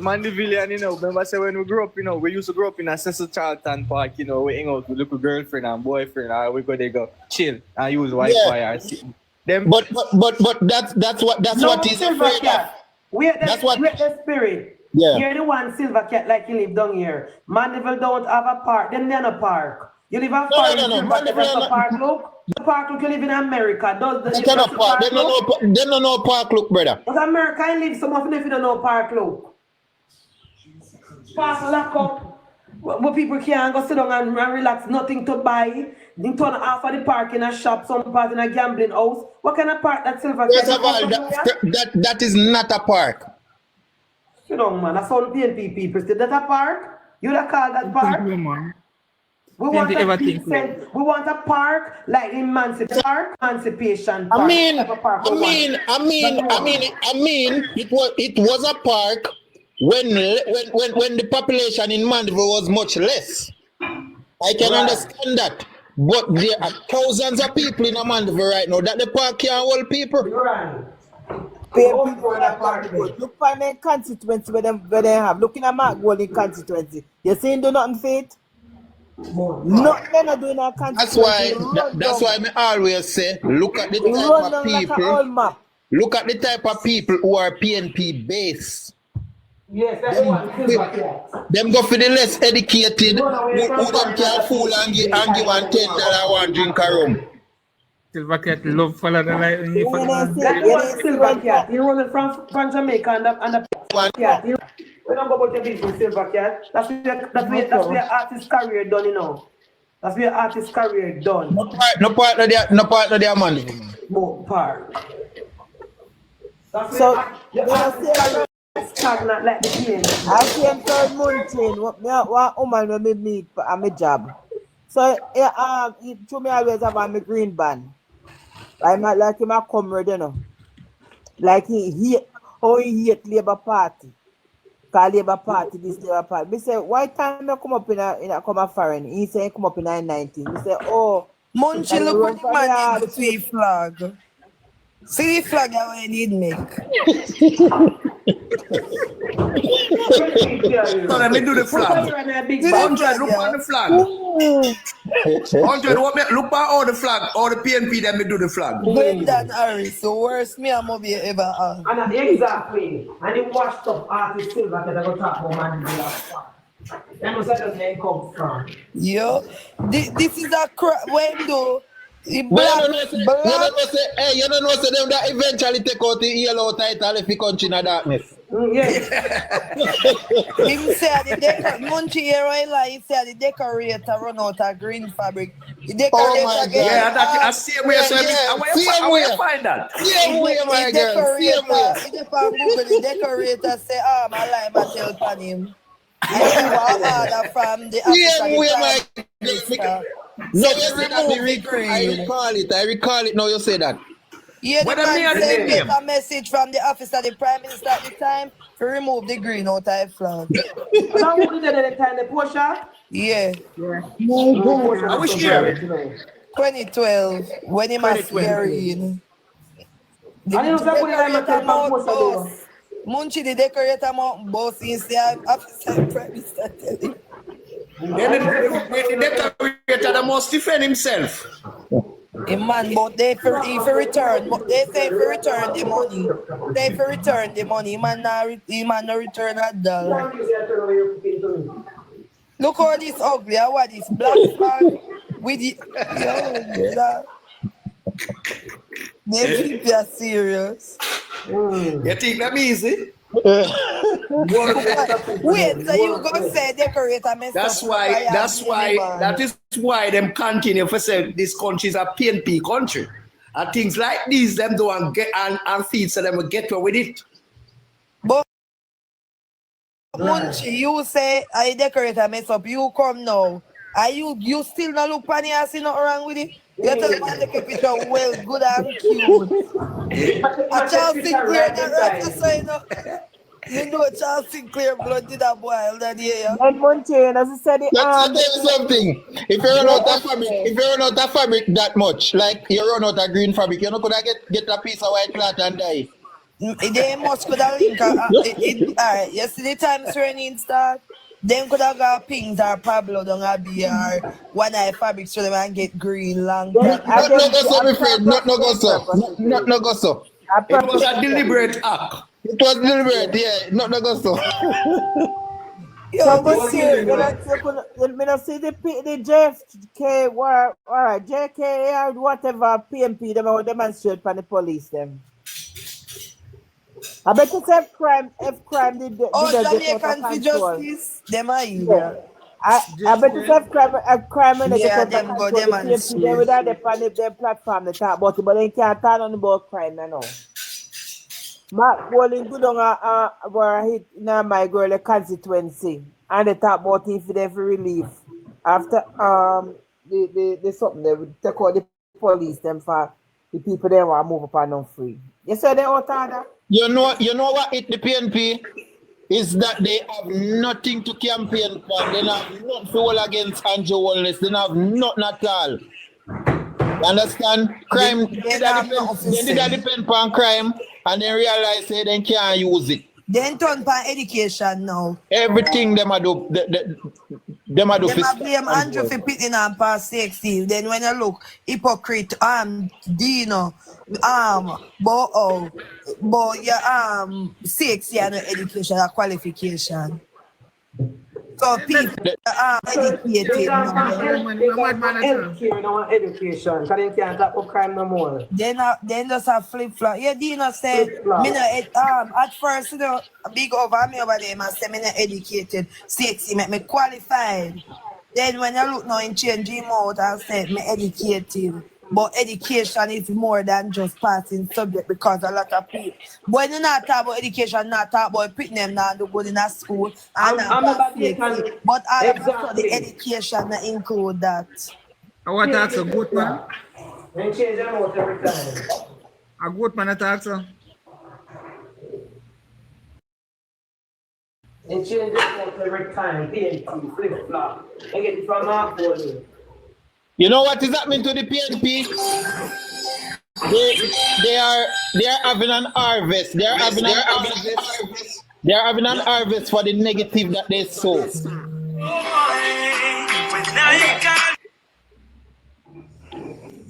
Mandivillian, you know, remember say when we grew up, you know, we used to grow up in a Cecil Charlton Park, you know, we hang out with little girlfriend and boyfriend, and we go chill and use Wi-Fi or them. But that's what he's afraid of. That's what the spirit. Yeah. You're the one silver cat like you live down here. Mandeville don't have a park, then they're a park. You live a park, a park look. The park look you live in America. Does the park they don't know park look, brother. But America I live some of them if you don't know park look. Park lock up. Where people can't go sit down and relax, nothing to buy. They turn half of the park in a shop, some part in a gambling house. What kind of park that silver cat? First of all, that is not a park. You know, man, that's all PNP people. Is that a park? You don't call that park? We want a park like Emancipation Park. Emancipation Park. I mean, it was a park when the population in Mandeville was much less. I can understand that. But there are thousands of people in Mandeville right now that the park can't hold people. Look for my constituency where they have. Looking at Mark Golding constituency. You saying do nothing fit? No, they're not doing that constituency. That's why I always say, look at the type of people. Look at the type of people who are PNP based. Yes, that's one. Them go for the less educated who them can fool and give $1 $10 drink a rum. Silver cat love follow the light. Silver cat. You running from Jamaica and the cat. We don't go about the business, Silver cat. That's where artist career done, you know. That's where artist career done. No part of their money. No part. So, stagnant like the game. I came third mountain. What woman will me meet at my job. So to me always have my green band. Like him a comrade, you know. Like he hate Labour Party. Call Labour Party this Labour Party. Me say, why time I come up in a come a foreign? He say he come up in 19. Me say, oh Munchie, look what the man did with the flag. See the flag that we need make. So let me do the flag. 100, look on the flag. 100, look on all the flag, all the PNP, let me do the flag. Good than Harris, the worst me and Moby ever had. And exactly. And he washed up artist Silver that I got talk about man. That was where the name come from. Yo, this is a crap window. You don't know say them that eventually take out the yellow title if you country in the darkness. Him say Munchie here right like he said the decorator run out of green fabric. The decorator that's same way. Where you find that? Same way, my girl. Same way. The decorator say, oh, my life I tell upon him. And he was order from the No, I recall it. Now you say that. Yeah, the man said get a message from the office of the Prime Minister at the time to remove the green out of the flag. Now who did that at the time? The Porsche? Yeah. I wish you 2012 when he was hearing. Munchie, the decorator mount boss instead officer Prime Minister telling. The decorator that must defend himself. Man, but they for return, but they say for return the money. They for return the money. Man, no return at dollar. Look how this ugly. What this black flag with the they keep you serious. You think that easy? Wait, so you gonna say decorator mess that is why them continue for say this country is a PNP country. And things like these them don't get and feed so them will get away with it. But Munchie, you say I decorator mess up, you come now. Are you still not look funny and see nothing wrong with it? You tell me to take a picture well, good and cute. I just sit here and right to say no. You know Charles Sinclair blood did that boil that year. And Munchie, as I said, Let's tell you something. If you run out of fabric, that much, like you run out of green fabric, you're not gonna get a piece of white cloth and dye. They must could have link. Alright, yesterday times raining start. Them could have got pings or Pablo don't have be or one eye fabric so they can get green long. Not go so, my friend. Not go so. Not go so. It was a deliberate act. It was deliberate, yeah. Not go so. So, but see, when I see the JFK, all right, JK or whatever PMP, them will demonstrate for the police them. I bet it's F crime did Jamaican for justice, them are here. I bet it's F crime and they yeah, get them go demonstrate. They would have their platform to talk about it, but they can't turn on about crime now. Mark Bowling good on where hit now my girl a constituency and they talk about if they for relief after the something they would take out the police them for the people they want to move upon them free. You said they out order? You know what it the PNP is that they have nothing to campaign for. They have nothing to hold against Andrew Holness. They have nothing at all. You understand? Crime they depend on crime and they realize they can't use it. Then turn for education now. Everything them a do them a blame Andrew for pitting on past 16. Then when you look hypocrite Dino but yeah 6 years no education or qualification. So people educated education because they can't talk about crime no more. Then just a flip-flop. Yeah, Dino said, me no, at first, you know, big over me over there, I say, me not educated. 6, make me qualified. Then when I look now in change him out, I said, me educated. But education is more than just passing subject because a lot of people. When you not talk about education, not talk about putting them down to go in a school. And but all of the education that include that. I want to ask a good man. They change them out every time. A good man attack, sir. They change them out every time. PNP, flip flop. They get it from our body. You know what is happening to the PNP? They are having an harvest. They are having an harvest for the negative that they sow.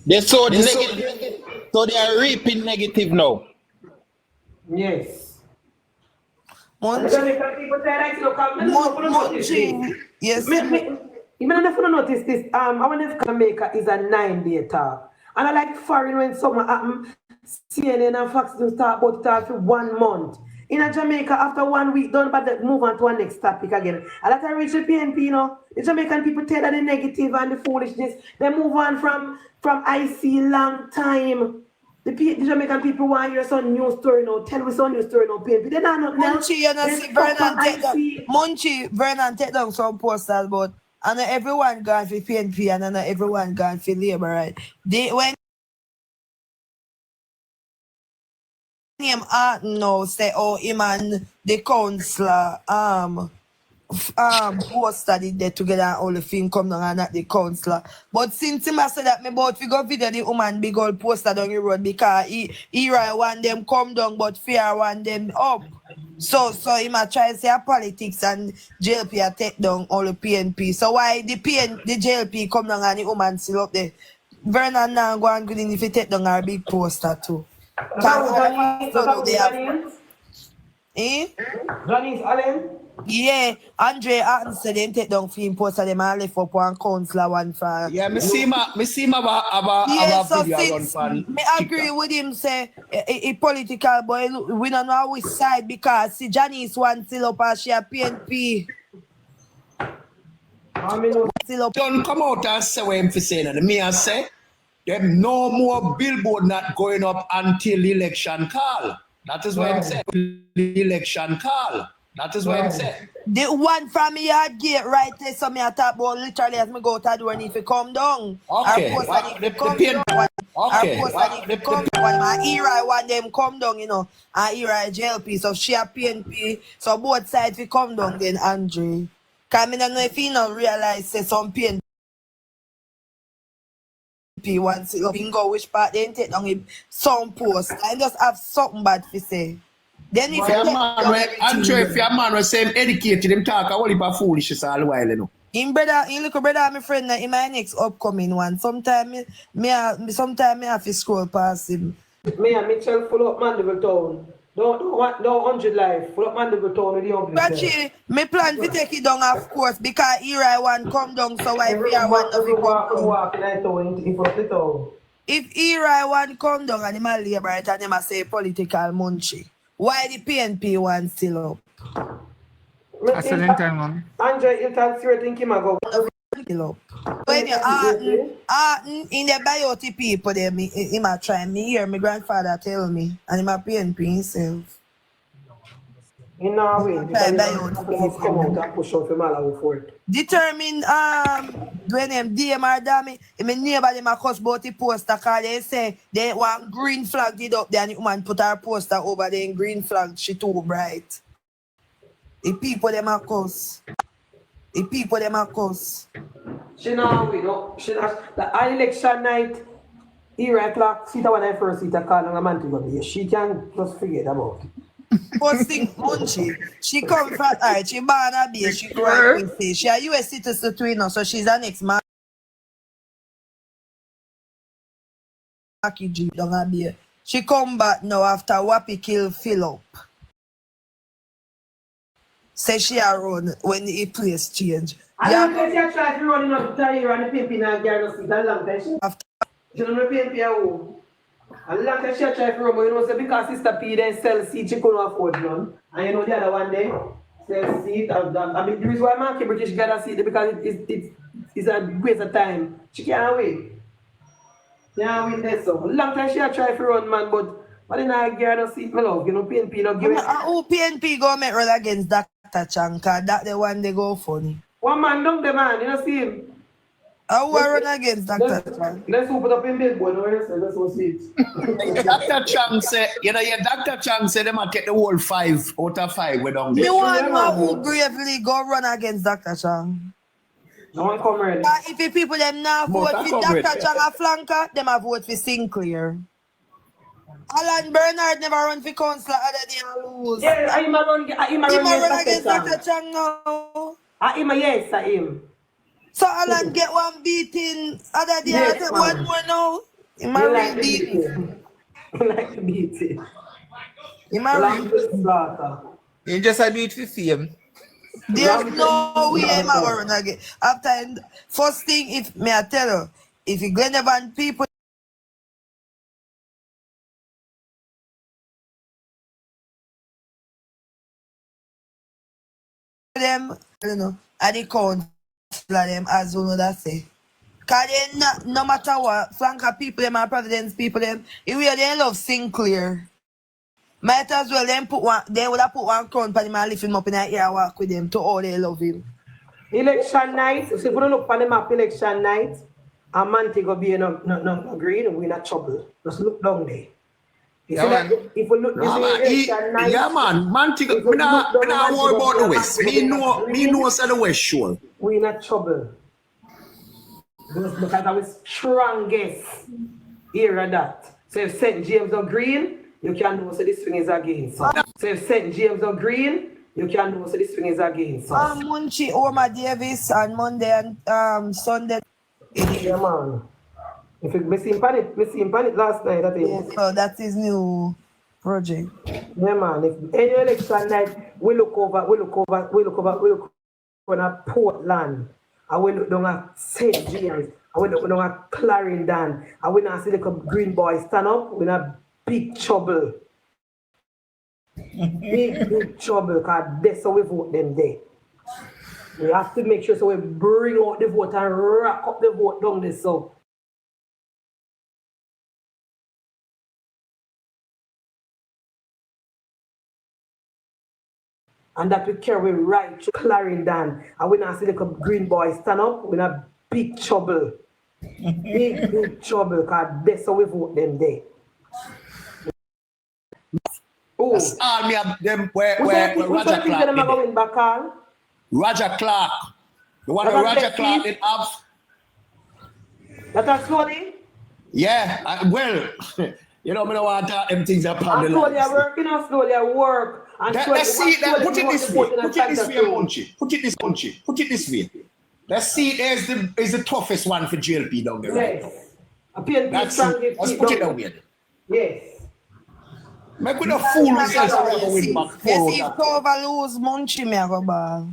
They sow the negative, so they are reaping negative now. Yes. Yes. You may not notice this. I want to Jamaica is a 9-day talk. And I like foreign when something happen, CNN and Fox do talk about it for 1 month. In a Jamaica, after 1 week, don't but move on to our next topic again. And that's a reach the PNP, you know. The Jamaican people tell that the negative and the foolishness. They move on from IC long time. The Jamaican people want to hear some new story now. Tell me some new story now, PNP. They don't know. Munchie, you know, see Vernon take down some posters, but and everyone gone for PNP and everyone gone for Labour, right? When him no say, oh, him and the councillor poster did there together and all the thing come down and not the councillor. But since him said that me both we go video the woman big old poster down the road because he want them come down but fear want them up. So he might try to say politics and JLP take down all the PNP. So why the JLP come down and the woman still up there? Vernon now go and good if he take down our big poster too. Johnny's Allen? Yeah, Andre Atten said they take down film poster them and left up one councillor one for. Yeah, me see my about so video since me agree with him say a political boy we don't know which side because see Janice one still up and she a PNP. Don't come out and say what I'm saying. And me I say them no more billboard not going up until the election call. That is what I'm saying. The election call. That is what I'm saying. The one from me yard gate right there, so me I talk about literally as me go to the door and if you come down. Okay. Okay. Our post and if come one my era one them come down, you know, and era JLP. So she a PNP. So both sides we come down then Andre. Cause I don't know if you not realize say some PNP once you can go which part they take down him some post. I just have something bad to say. Then if your man was same educated, him talk a whole heap of foolishness all the while, you know. Him little brother, my friend, in my next upcoming one. Sometimes me have to scroll past him. Me and Mitchell full up Mandeville Town. Don't 100 life. Full up Mandeville Town with the ugly. But me plan to take it down, of course, because here I want come down, so I fear one of it come down. If here I want come down and him a labor and him a say political munchie, why the PNP one still up? That's a long time, man. Andre, you can see what think him go. When you in the bioti people, them he might try me here. My grandfather tell me, and he might PNP himself. In Norway, because come out and push out the Malawi for it. Determine when them DM or damn my neighbor them a cuss about the poster cause they say they want green flag did up there and the woman put her poster over there in green flag, she too bright. The people them a cuss. The people them a cuss. She know we know. She not the election night. Here I clock. See that when I first see the call on a man to go be. She can just forget about it. First thing, Munchie, she come from her. She born a baby. She grow up in face. She a US citizen too, you know, so she's an ex-man. She come back now after Wappy kill Philip. Say she a run when the place change. I don't think she try to run up to here and the pimping and girl sit a long time. She don't know pimping at home. A long time she try to run, but you know, say because Sister P then sell seed, she couldn't afford none. And you know the other one there, sell seed. I mean, the reason why Marky British gather seed because it's a waste of time. She can't wait. Can't win this so. A long time she try to run, man, but in a girl no seat, my love. You know, PNP no give it. Who PNP go make run against Dr. Chanka? That the one they go funny. One man down the man, you know see him. Who run against Dr. Chang? Let's open up in billboard, let's go see it. Dr. Chang say, you know, Dr. Chang say they might take the whole 5 out of 5 with them. You want who bravely go run against Dr. Chang? No one come ready. If the people them now vote for Dr. Chang a flanker, them a vote for Sinclair. Alan Bernard never run for councillor other than lose. Yeah, I'm run against Dr. Chang now. Yes, I am. So Alan get one beating other than yes, one more now. Him a real beating. Like the beating. Him a real You just a beat for fame. There's no way him a run again. After first thing, if me I tell you, if you Glenavon people them, you know, at the council them as you know that say. Cause they no matter what, flanker people them and Providence people them, if they love Sinclair. Might as well them put one, they would have put one crown for him and lift him up in the air walk with them to all they love him. Election night, so if you look for the map election night, a man take a be no green, we're not trouble. Just look down there. If we look election night, yeah man take me not worry about the West. Me know say the West sure. We're not trouble. Because our strongest era that. So if St. James are green, you can know so this thing is against us. So if St. James are green, you can know so this thing is against us. Munchie, Oma Davis on Monday and Sunday. Yeah, man. If we see him panic last night, I think. Yeah, so that is new project. Yeah, man. If any election night, we look over at Portland. I will look down at St. James. I will look down at Clarendon. I will not see the green boy stand up. We're not big trouble. big trouble, because that's how we vote them there. We have to make sure so we bring out the vote and rack up the vote down there. So and that we carry right to Clarendon. And we not see the green boy stand up, we're not big trouble. Big trouble, because that's how we vote them there. Oh. That's all me have them where Roger Clark. Roger Clark. The one where Roger Clark did have. That's slowly? Yeah, well, you know, I don't want to them things upon the slowly I work, you know, slowly I work. Let's see that. Put it this way. Put it this way, Munchie. Put it this, Munchie. Put it this way. Let's see. There's the toughest one for JLP down there. Yes. Let's put it down there. Yes. Make with a fool ourselves forever win back. Yes, if Tova lose, Munchie me go ball.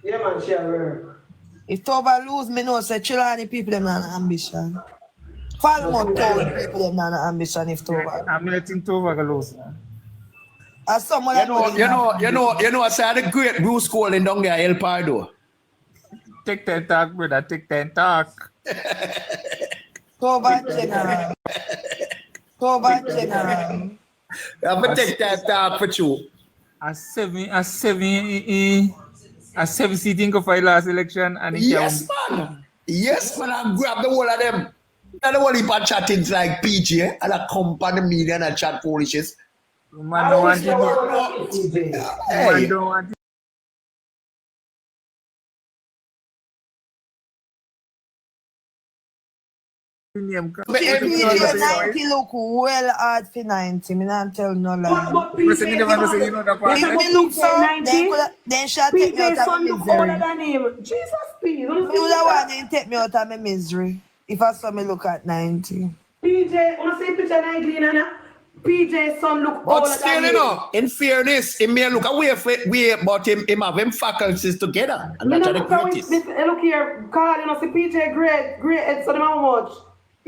Yeah, man, sure. If Tova lose, me know say Chilani people them not ambition. Falmouth town people them not ambition if Tova. I'm letting Tova go lose. As someone you know, I said the great Bruce Cole down there, El Pardo. Take 10 talk, brother. Take 10 talk. Tova general. Tova general. I'm gonna take that talk for you. A seven seating for the last election, and yes, man. Yes, man. I grab the whole of them. And the one he chatting like PG, and I come on the media and I chat foolishes. Man don't want it. Man don't want it. PJ 90 look well hard for 90. Me not tell no lie. But PJ if me look so, then she'll take me out of my misery. Jesus, please. You would want to take me out of my misery if I saw me look at 90. PJ, want to see picture 90, Nana? PJ son look but still, you know, in fairness, he may look away, but him have them faculties together. And that's the greatest. Look here, Carl, you know, see PJ great, so how much?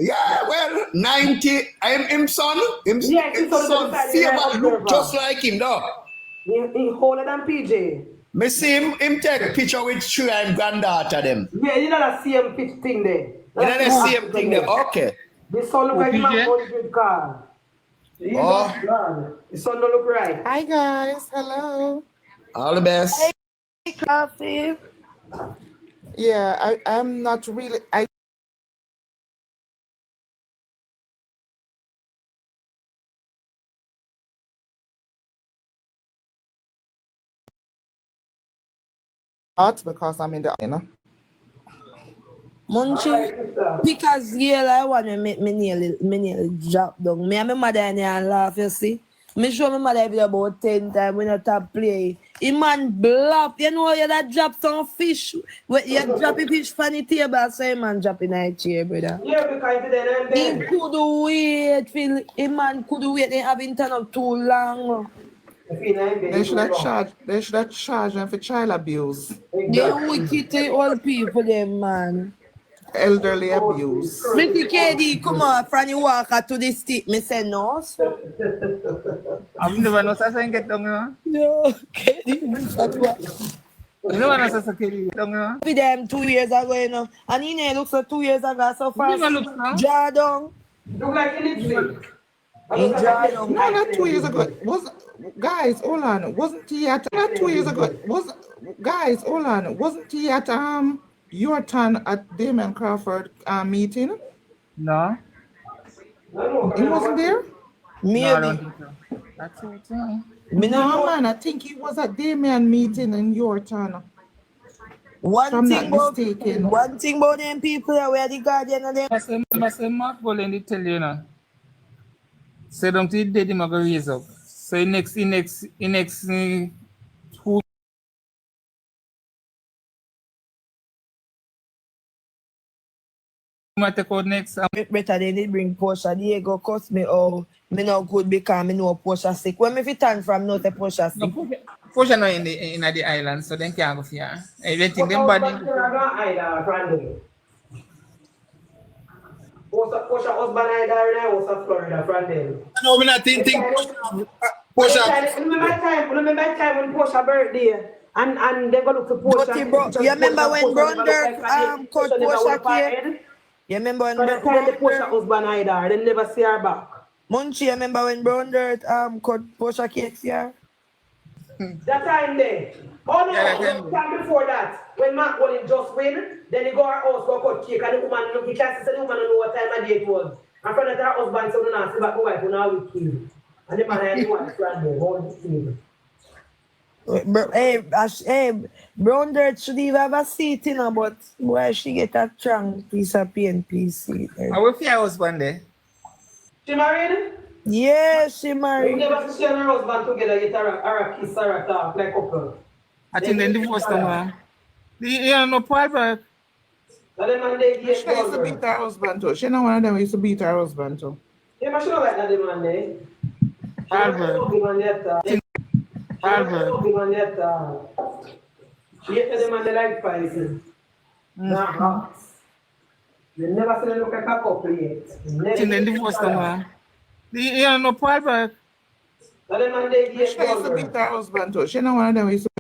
Yeah, well, 90, him son, him son, favor look just like him, though. He older than PJ. Me see him take a picture with Shreya and granddaughter them. Yeah, you know that same thing there. You know the same thing there, okay. This son look like him have money good car. Oh. This son don't look right. Hi guys, hello. All the best. Hey, Coffee. Yeah, I'm not really. Because I'm in the, you know. Munchie, because I want to make me nearly drop down. Me and my mother and laugh, you see. Me show my mother about 10 times when I start play. A man bluff, you know, you that drop some fish. You drop a fish from the table, so a man drop in a chair, brother. Yeah, because he could wait, a man could wait, they haven't turned up too long. They should have charged them for child abuse. They wicked old people, them man. Elderly abuse. Mr. KD, come on, from you walk to the stick, me say no. I've never known such a thing get down, no, KD, you know what I said, KD, down, with them 2 years ago, you know. And he looks like 2 years ago, so far. Jaw down. Look like anything. No, not 2 years ago. Guys, hold on. Wasn't he at not 2 years ago? Guys, hold on. Wasn't he at your turn at Damon Crawford meeting? No. He wasn't there? Maybe. No, I don't think so. That's it. No, man, I think he was at Damon meeting in your turn. One thing about them people where the guardian of them. I say Mark Boland tell you now. Say don't you did him go raise up. So in next who might take out next? Better than they bring Portia. They go cost me me not good because me know Portia sick. When me fit turn from not a Portia sick. No, Portia not in the island, so then can't go here. Everything them body. Portia husband either was a Florida friend them. No, me not think Portia. Remember time when Portia birthday and they go look for Portia. You remember when Brown Dirt cut Portia cake? You remember when the Portia husband either, they never see her back. Munchie, you remember when Brown Dirt cut Portia cakes here? That time there. Oh no, the time before that, when Mark Walling just win, then he go her house, go cut cake, and the woman look, he can't say the woman don't know what time of day it was. And from that her husband said, no, see back the wife, now we kill. And the man had the wife ran there, all the thing. Hey, Brown Dirt should even have a seat, you know, but why she get a strong piece of PNP seat? I will fear husband there. She married? Yes, she married. We never see she and her husband together, get her kiss, her talk like couple. I think they divorced them, man. You no private. She used to beat her husband too. She know one of them used to beat her husband too. Yeah, but she don't like that man there. Albert. She hate the man they like poison. Nah, you never seen her look like a couple yet. I think they divorced them, man. You no private. She used to beat her husband too. She know one of them used to.